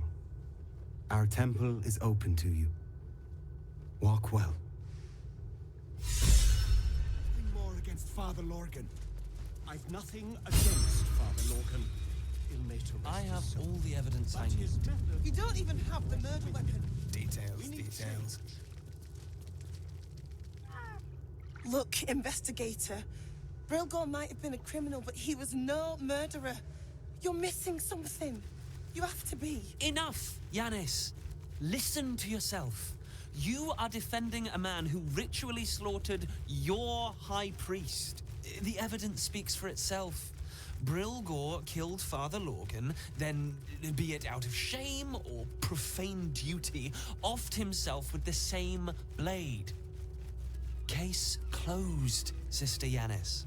Speaker 15: Our temple is open to you. Walk well.
Speaker 20: Nothing more against Father Lorgan. I've nothing against Father Lorgan. Ilmater.
Speaker 2: I have all the evidence I need.
Speaker 4: You don't even have the murder weapon.
Speaker 20: Details.
Speaker 4: Look, investigator. Brilgor might have been a criminal, but he was no murderer. You're missing something. You have to be.
Speaker 2: Enough, Yanis. Listen to yourself. You are defending a man who ritually slaughtered your high priest. The evidence speaks for itself. Brilgor killed Father Lorgan, then, be it out of shame or profane duty, offed himself with the same blade. Case closed, Sister Yanis.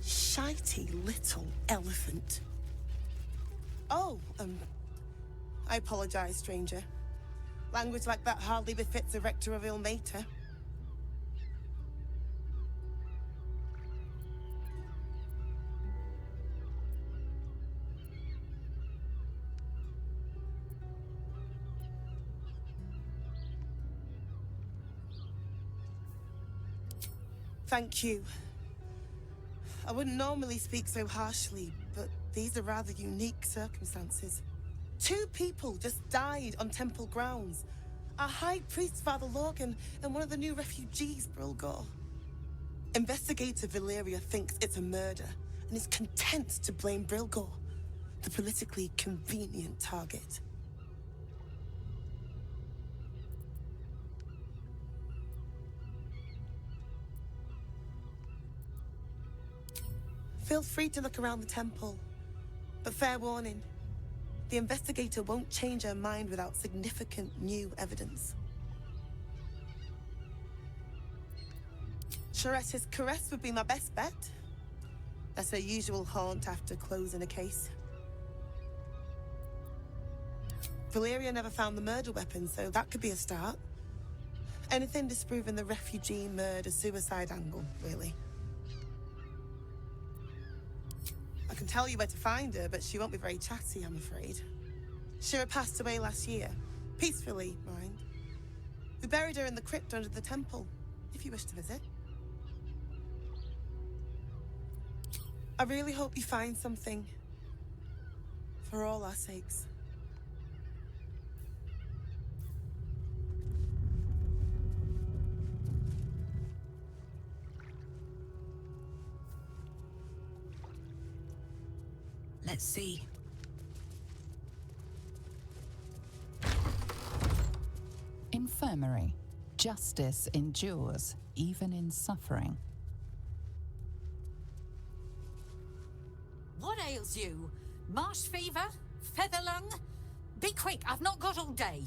Speaker 4: Shitey little elephant. Oh, I apologize, stranger. Language like that hardly befits a rector of Ilmater. Thank you. I wouldn't normally speak so harshly, but these are rather unique circumstances. 2 people just died on temple grounds. Our High Priest, Father Lorgan, and one of the new refugees, Brilgor. Investigator Valeria thinks it's a murder, and is content to blame Brilgor, the politically convenient target. Feel free to look around the temple, but fair warning, the investigator won't change her mind without significant new evidence. Shorette's caress would be my best bet. That's her usual haunt after closing a case. Valeria never found the murder weapon, so that could be a start. Anything disproving the refugee murder-suicide angle, really. I can tell you where to find her, but she won't be very chatty, I'm afraid. Shira passed away last year. Peacefully, mind. We buried her in the crypt under the temple, if you wish to visit. I really hope you find something. For all our sakes.
Speaker 24: Let's see.
Speaker 10: Infirmary. Justice endures, even in suffering.
Speaker 18: What ails you? Marsh fever? Feather lung? Be quick, I've not got all day.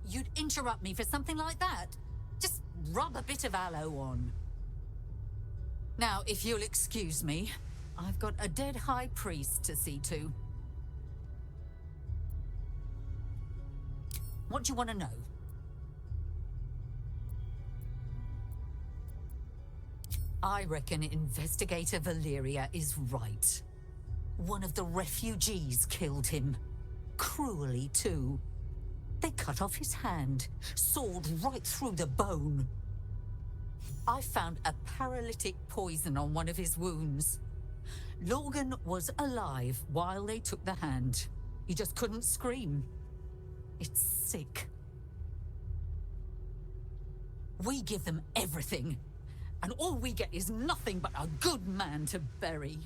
Speaker 18: You'd interrupt me for something like that? Just rub a bit of aloe on. Now, if you'll excuse me, I've got a dead high priest to see to. What do you want to know? I reckon Investigator Valeria is right. One of the refugees killed him. Cruelly, too. They cut off his hand, sawed right through the bone. I found a paralytic poison on one of his wounds. Lorgan was alive while they took the hand. He just couldn't scream. It's sick. We give them everything, and all we get is nothing but a good man to bury.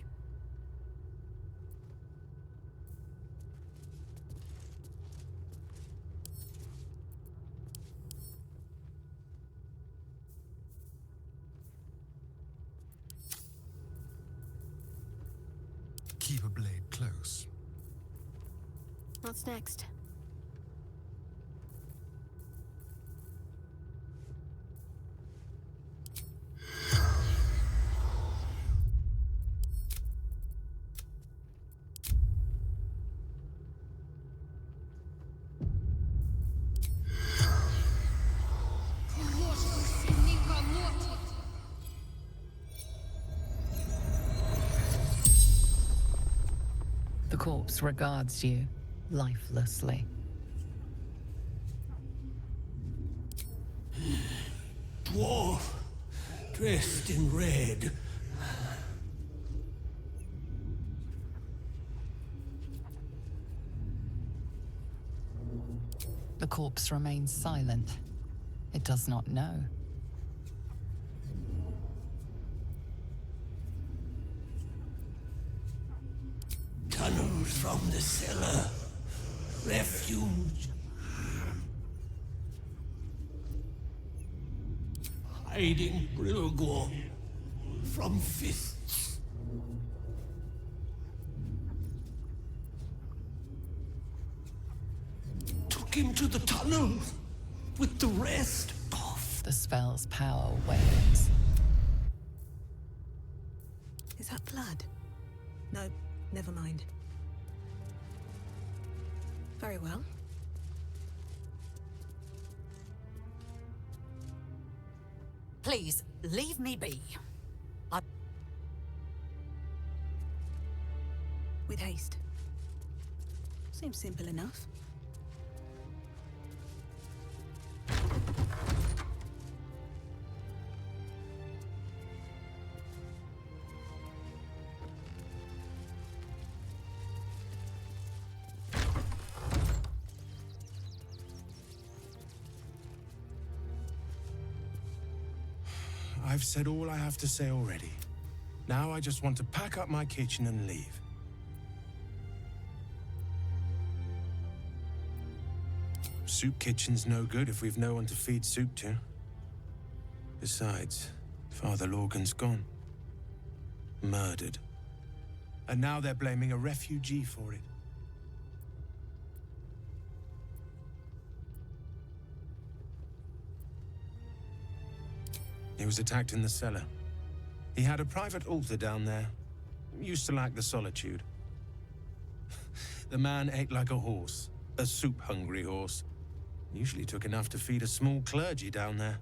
Speaker 20: Keep a blade close.
Speaker 8: What's next?
Speaker 10: The corpse regards you lifelessly.
Speaker 19: Dwarf, dressed in red.
Speaker 10: The corpse remains silent. It does not know.
Speaker 19: Tunnels from the cellar. Refuge. Hiding Brilgor from fists. Took him to the tunnels with the rest.
Speaker 10: The spell's power wanes.
Speaker 4: Is that blood? No, never mind. Very well.
Speaker 18: Please, leave me be.
Speaker 4: With haste. Seems simple enough.
Speaker 15: I've said all I have to say already. Now I just want to pack up my kitchen and leave. Soup kitchen's no good if we've no one to feed soup to. Besides, Father Lorgan's gone. Murdered. And now they're blaming a refugee for it. He was attacked in the cellar. He had a private altar down there. Used to like the solitude. The man ate like a horse. A soup-hungry horse. Usually took enough to feed a small clergy down there.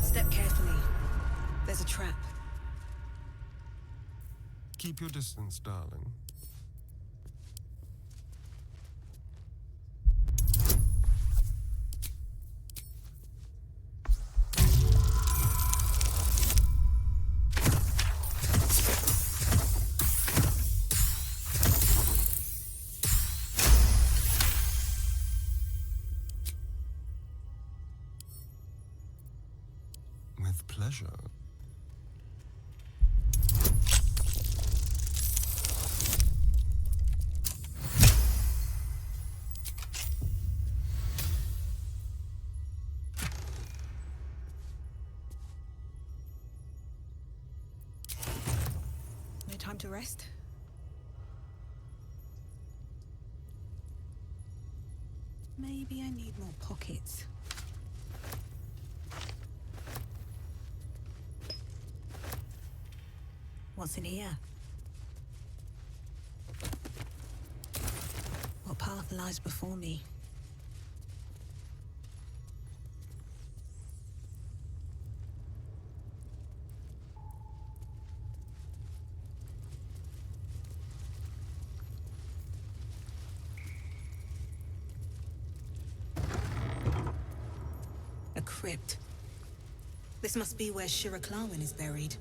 Speaker 4: Step carefully. There's a trap.
Speaker 20: Keep your distance, darling. With pleasure.
Speaker 1: time to rest? Maybe I need more pockets. What's in here? What path lies before me? A crypt. This must be where Shira Clawin is buried.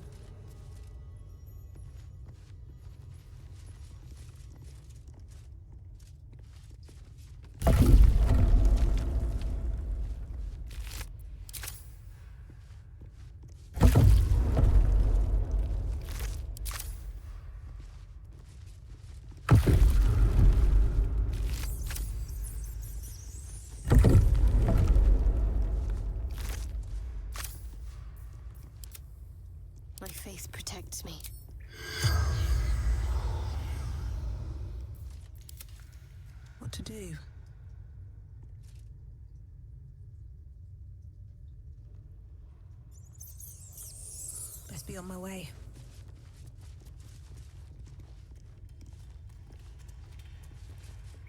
Speaker 8: My faith protects me.
Speaker 1: What to do? Best be on my way.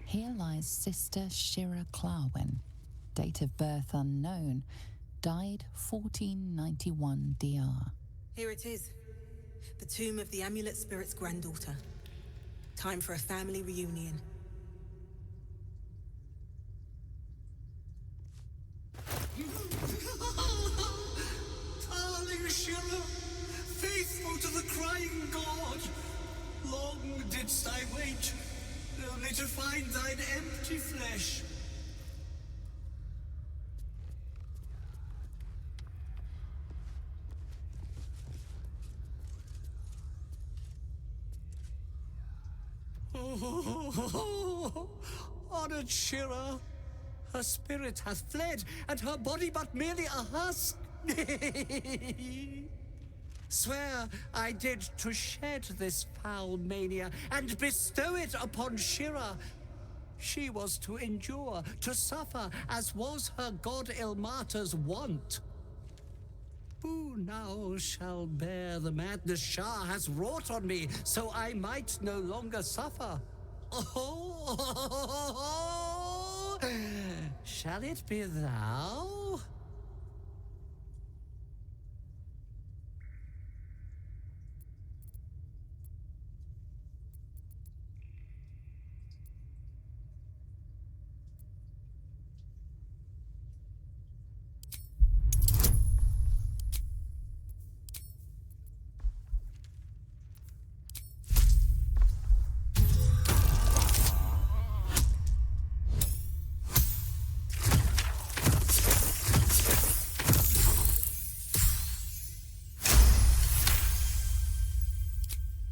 Speaker 10: Here lies Sister Shira Clawin, date of birth unknown, died 1491 DR.
Speaker 1: Here it is. The tomb of the Amulet Spirit's granddaughter. Time for a family reunion.
Speaker 22: Darling Shira, faithful to the crying god, long didst I wait, only to find thine empty flesh. Honored Shira, her spirit hath fled, and her body but merely a husk. Swear I did to shed this foul mania and bestow it upon Shira. She was to endure, to suffer, as was her god Ilmata's wont. Who now shall bear the madness Shah has wrought on me, so I might no longer suffer? Oh, shall it be thou?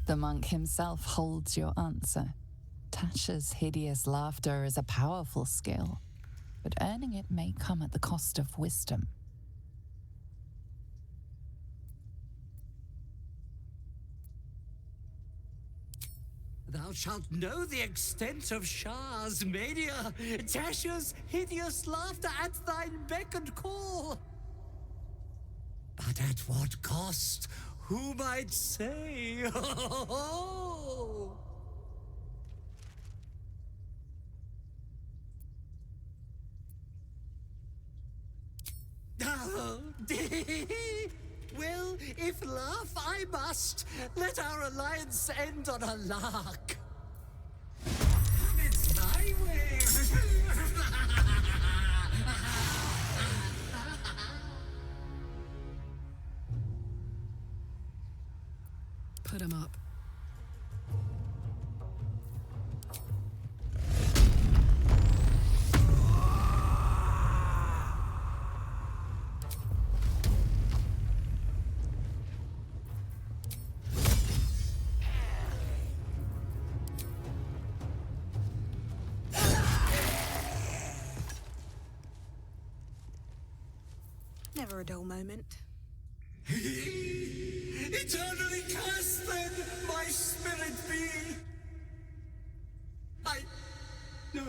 Speaker 10: The monk himself holds your answer. Tasha's hideous laughter is a powerful skill, but earning it may come at the cost of wisdom.
Speaker 22: Thou shalt know the extent of Shah's mania, Tasha's hideous laughter at thine beck and call. But at what cost? Who might say? Well, if laugh I must, let our alliance end on a lark. It's my way.
Speaker 1: Put him up. Never a dull moment.
Speaker 22: Eternally Yes, then, my spirit be. No.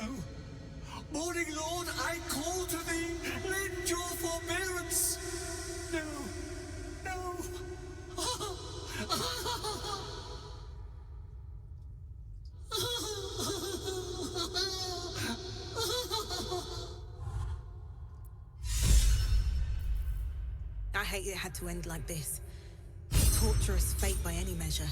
Speaker 22: Morning Lord, I call to thee. Lend your forbearance. No. No.
Speaker 1: I hate it had to end like this. Torturous fate by any measure.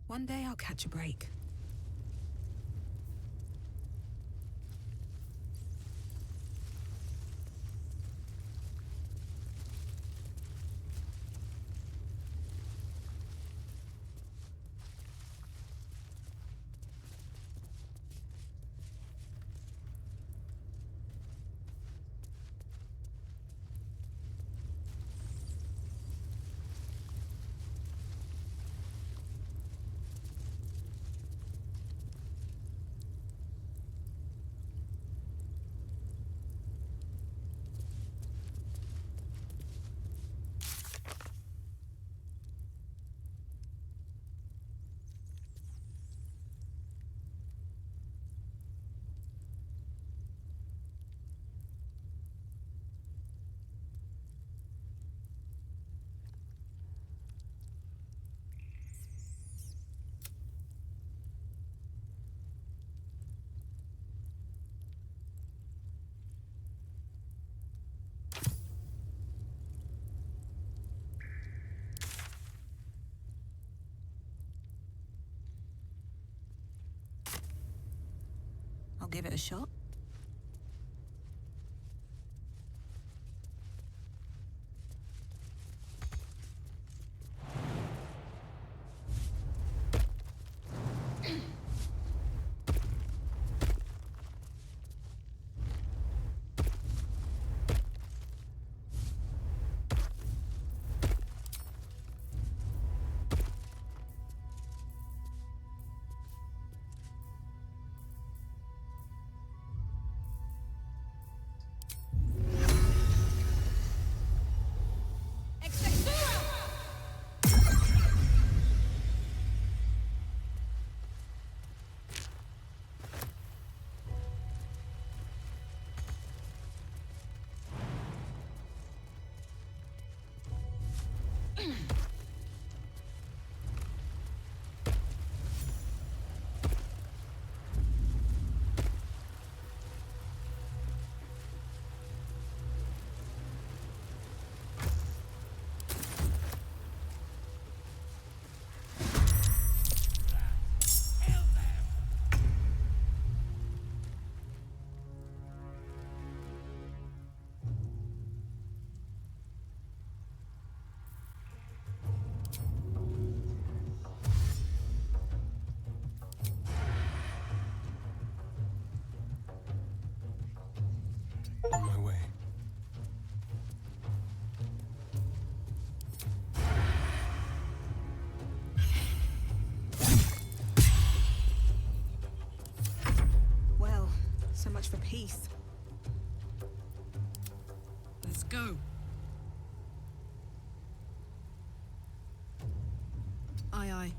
Speaker 1: One day I'll catch a break. I'll give it a shot.
Speaker 20: On my way.
Speaker 1: Well, so much for peace.
Speaker 22: Let's go.
Speaker 1: Aye, aye.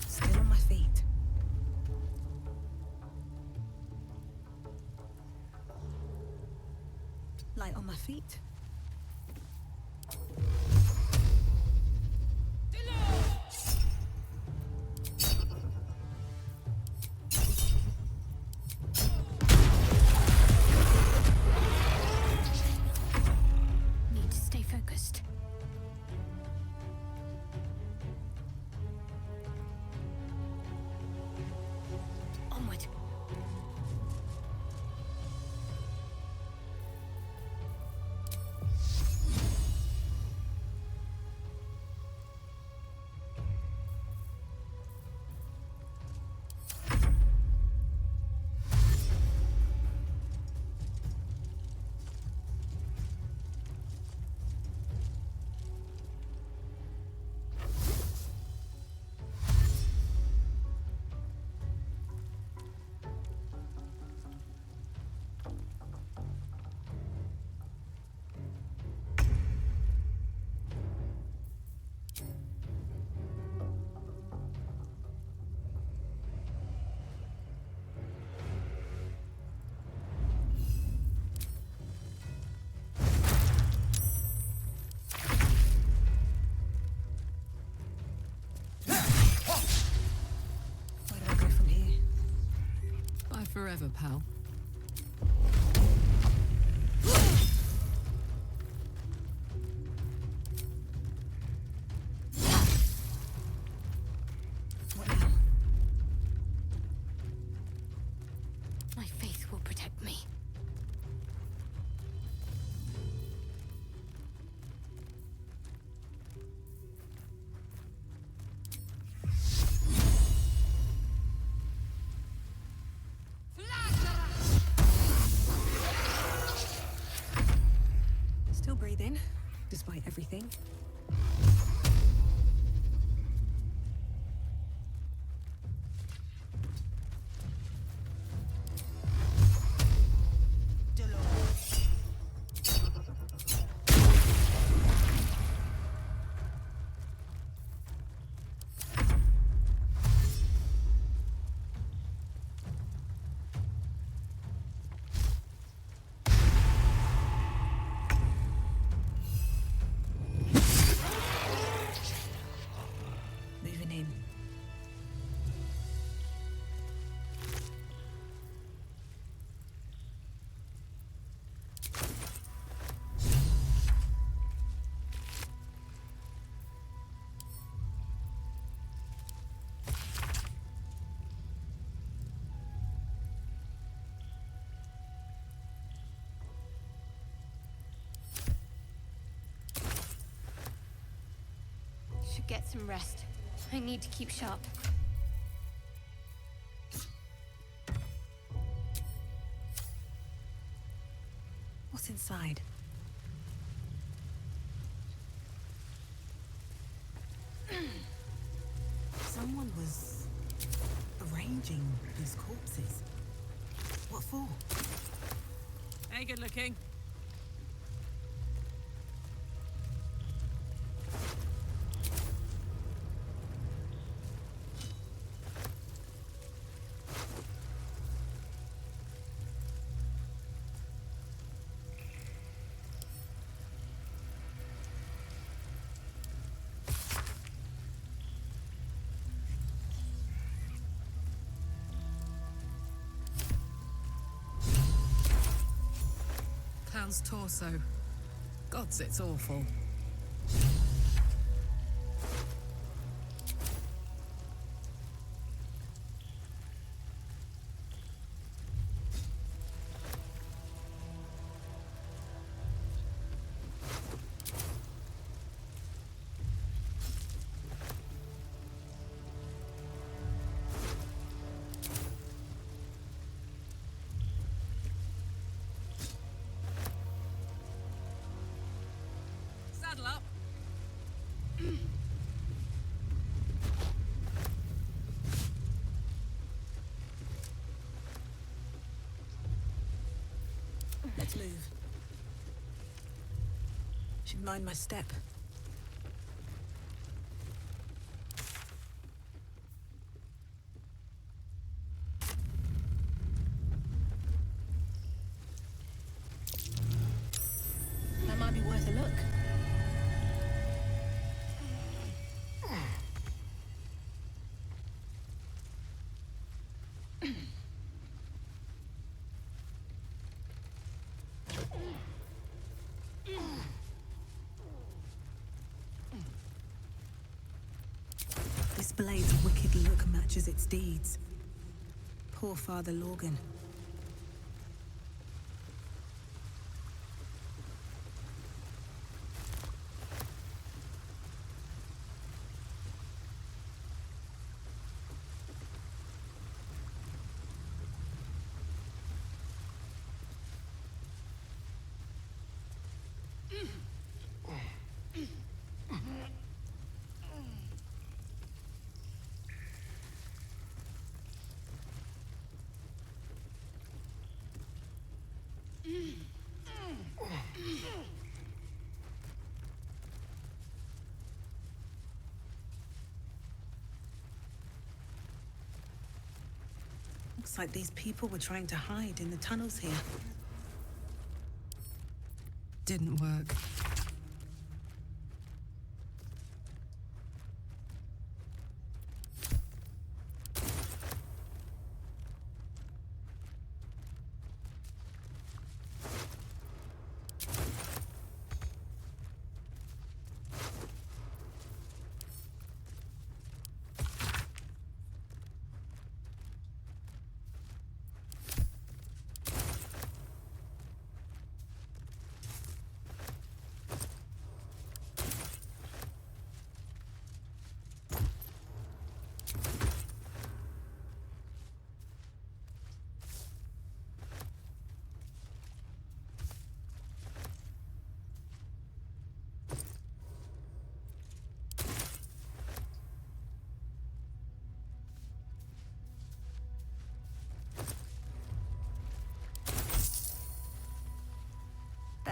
Speaker 1: Still on my feet. Light on my feet.
Speaker 8: Need to stay focused. Onward.
Speaker 12: Whatever, pal.
Speaker 8: My faith will protect me.
Speaker 25: Still breathing, despite everything. Moving in.
Speaker 8: Should get some rest. I need to keep sharp.
Speaker 25: What's inside?
Speaker 24: Someone was arranging these corpses. What for?
Speaker 12: Hey, good looking. Clown's torso. Gods, it's awful. Saddle up.
Speaker 25: Let's move. Should mind my step. That might be worth a look. This blade's wicked look matches its deeds. Poor Father Lorgan. Looks like these people were trying to hide in the tunnels here. Didn't work.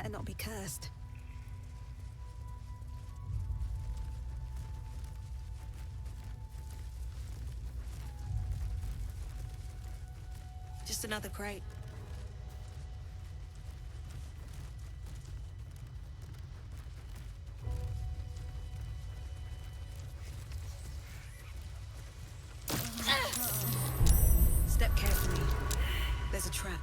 Speaker 1: better not be cursed. Just another crate. Step carefully. There's a trap.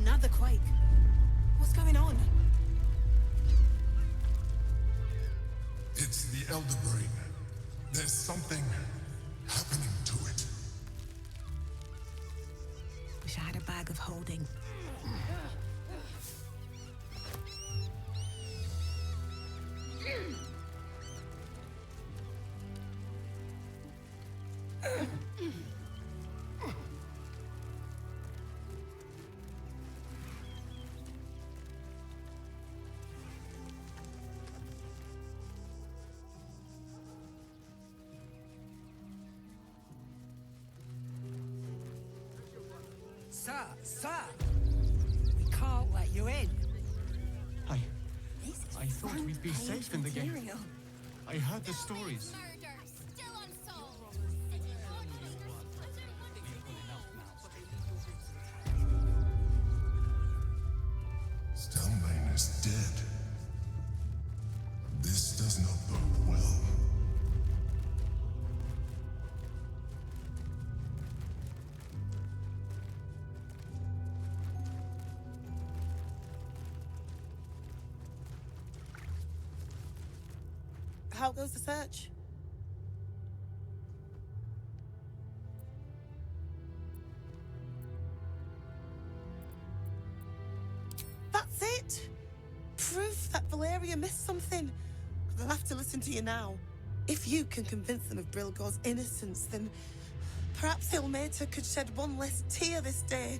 Speaker 1: Another quake. What's going on?
Speaker 6: It's the Elder Brain. There's something happening to it.
Speaker 1: Wish I had a bag of holding.
Speaker 16: Sir! We can't let you in.
Speaker 20: I thought we'd be safe in the gate. I heard the stories.
Speaker 6: Stelmane is dead. This does not bode well.
Speaker 4: How goes the search? That's it! Proof that Valeria missed something. They'll have to listen to you now. If you can convince them of Brilgor's innocence, then perhaps Hilmater could shed one less tear this day.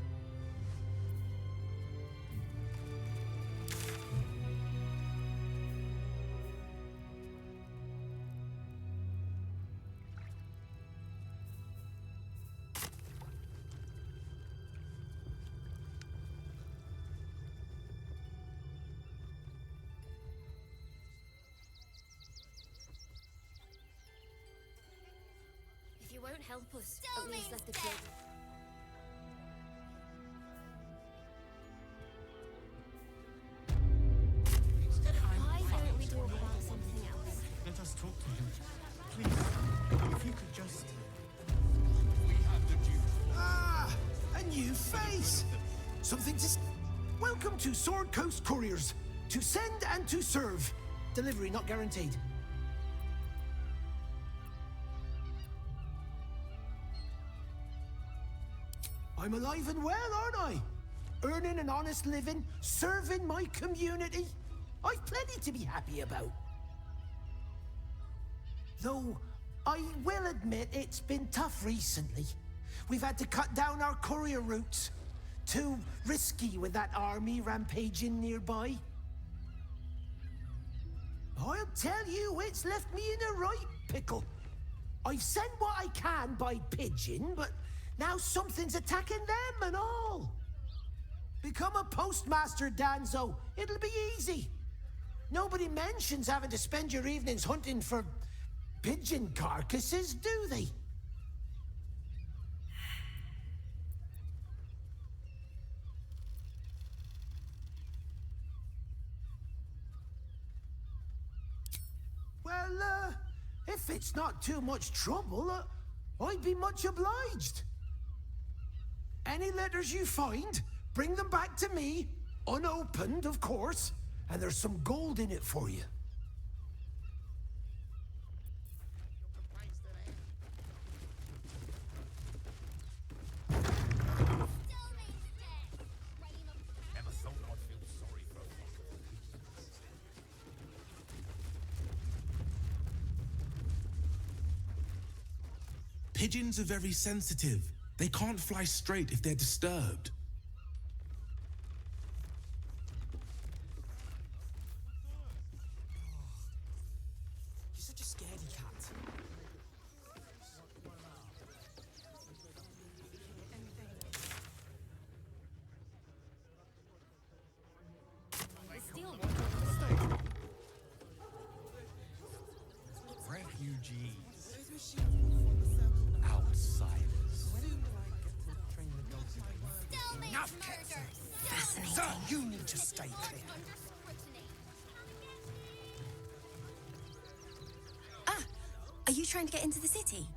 Speaker 8: If you won't help us, at least let the children. Why don't we talk about something else?
Speaker 3: Let us talk to him. Please, if you could just...
Speaker 17: Ah! A new face! Something to... Welcome to Sword Coast Couriers. To send and to serve. Delivery not guaranteed. I'm alive and well, aren't I? Earning an honest living, serving my community. I've plenty to be happy about. Though, I will admit it's been tough recently. We've had to cut down our courier routes. Too risky with that army rampaging nearby. I'll tell you, it's left me in a right pickle. I've sent what I can by pigeon, but now something's attacking them and all. Become a postmaster, Danzo. It'll be easy. Nobody mentions having to spend your evenings hunting for pigeon carcasses, do they? Well, if it's not too much trouble, I'd be much obliged. Any letters you find, bring them back to me, unopened, of course, and there's some gold in it for you.
Speaker 6: Pigeons are very sensitive. They can't fly straight if they're disturbed.
Speaker 2: You're such a scaredy cat.
Speaker 3: Refugees. Outsiders. Enough, Kepler.
Speaker 1: Fascinating.
Speaker 3: Sir, you need to stay clear.
Speaker 1: Ah, are you trying to get into the city?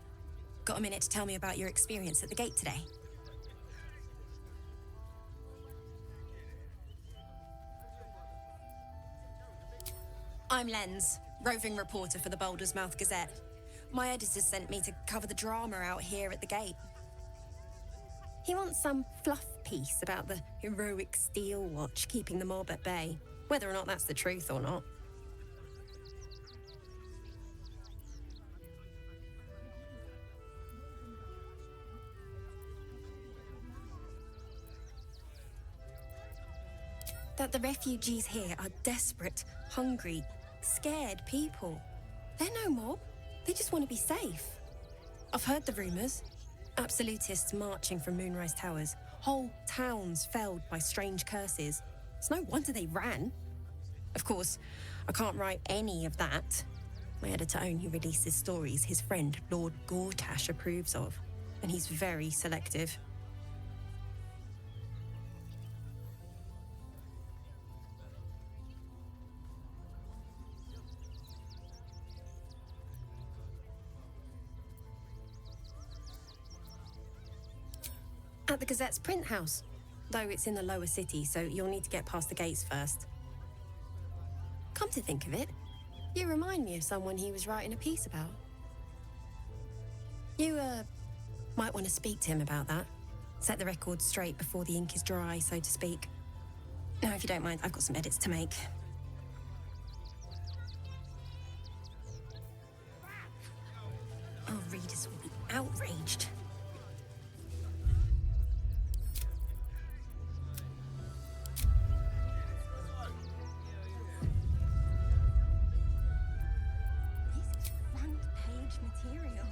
Speaker 1: Got a minute to tell me about your experience at the gate today? I'm Lens, roving reporter for the Baldur's Mouth Gazette. My editor sent me to cover the drama out here at the gate. He wants some fluff piece about the heroic Steel Watch keeping the mob at bay, whether or not that's the truth or not. That the refugees here are desperate, hungry, scared people. They're no mob. They just want to be safe. I've heard the rumors. Absolutists marching from Moonrise Towers. Whole towns felled by strange curses. It's no wonder they ran. Of course, I can't write any of that. My editor only releases stories his friend Lord Gortash approves of, and he's very selective. At the Gazette's print house, though it's in the lower city, so you'll need to get past the gates first. Come to think of it, you remind me of someone he was writing a piece about. You, might want to speak to him about that. Set the record straight before the ink is dry, so to speak. Now, if you don't mind, I've got some edits to make. Our readers will be outraged. This is front-page material.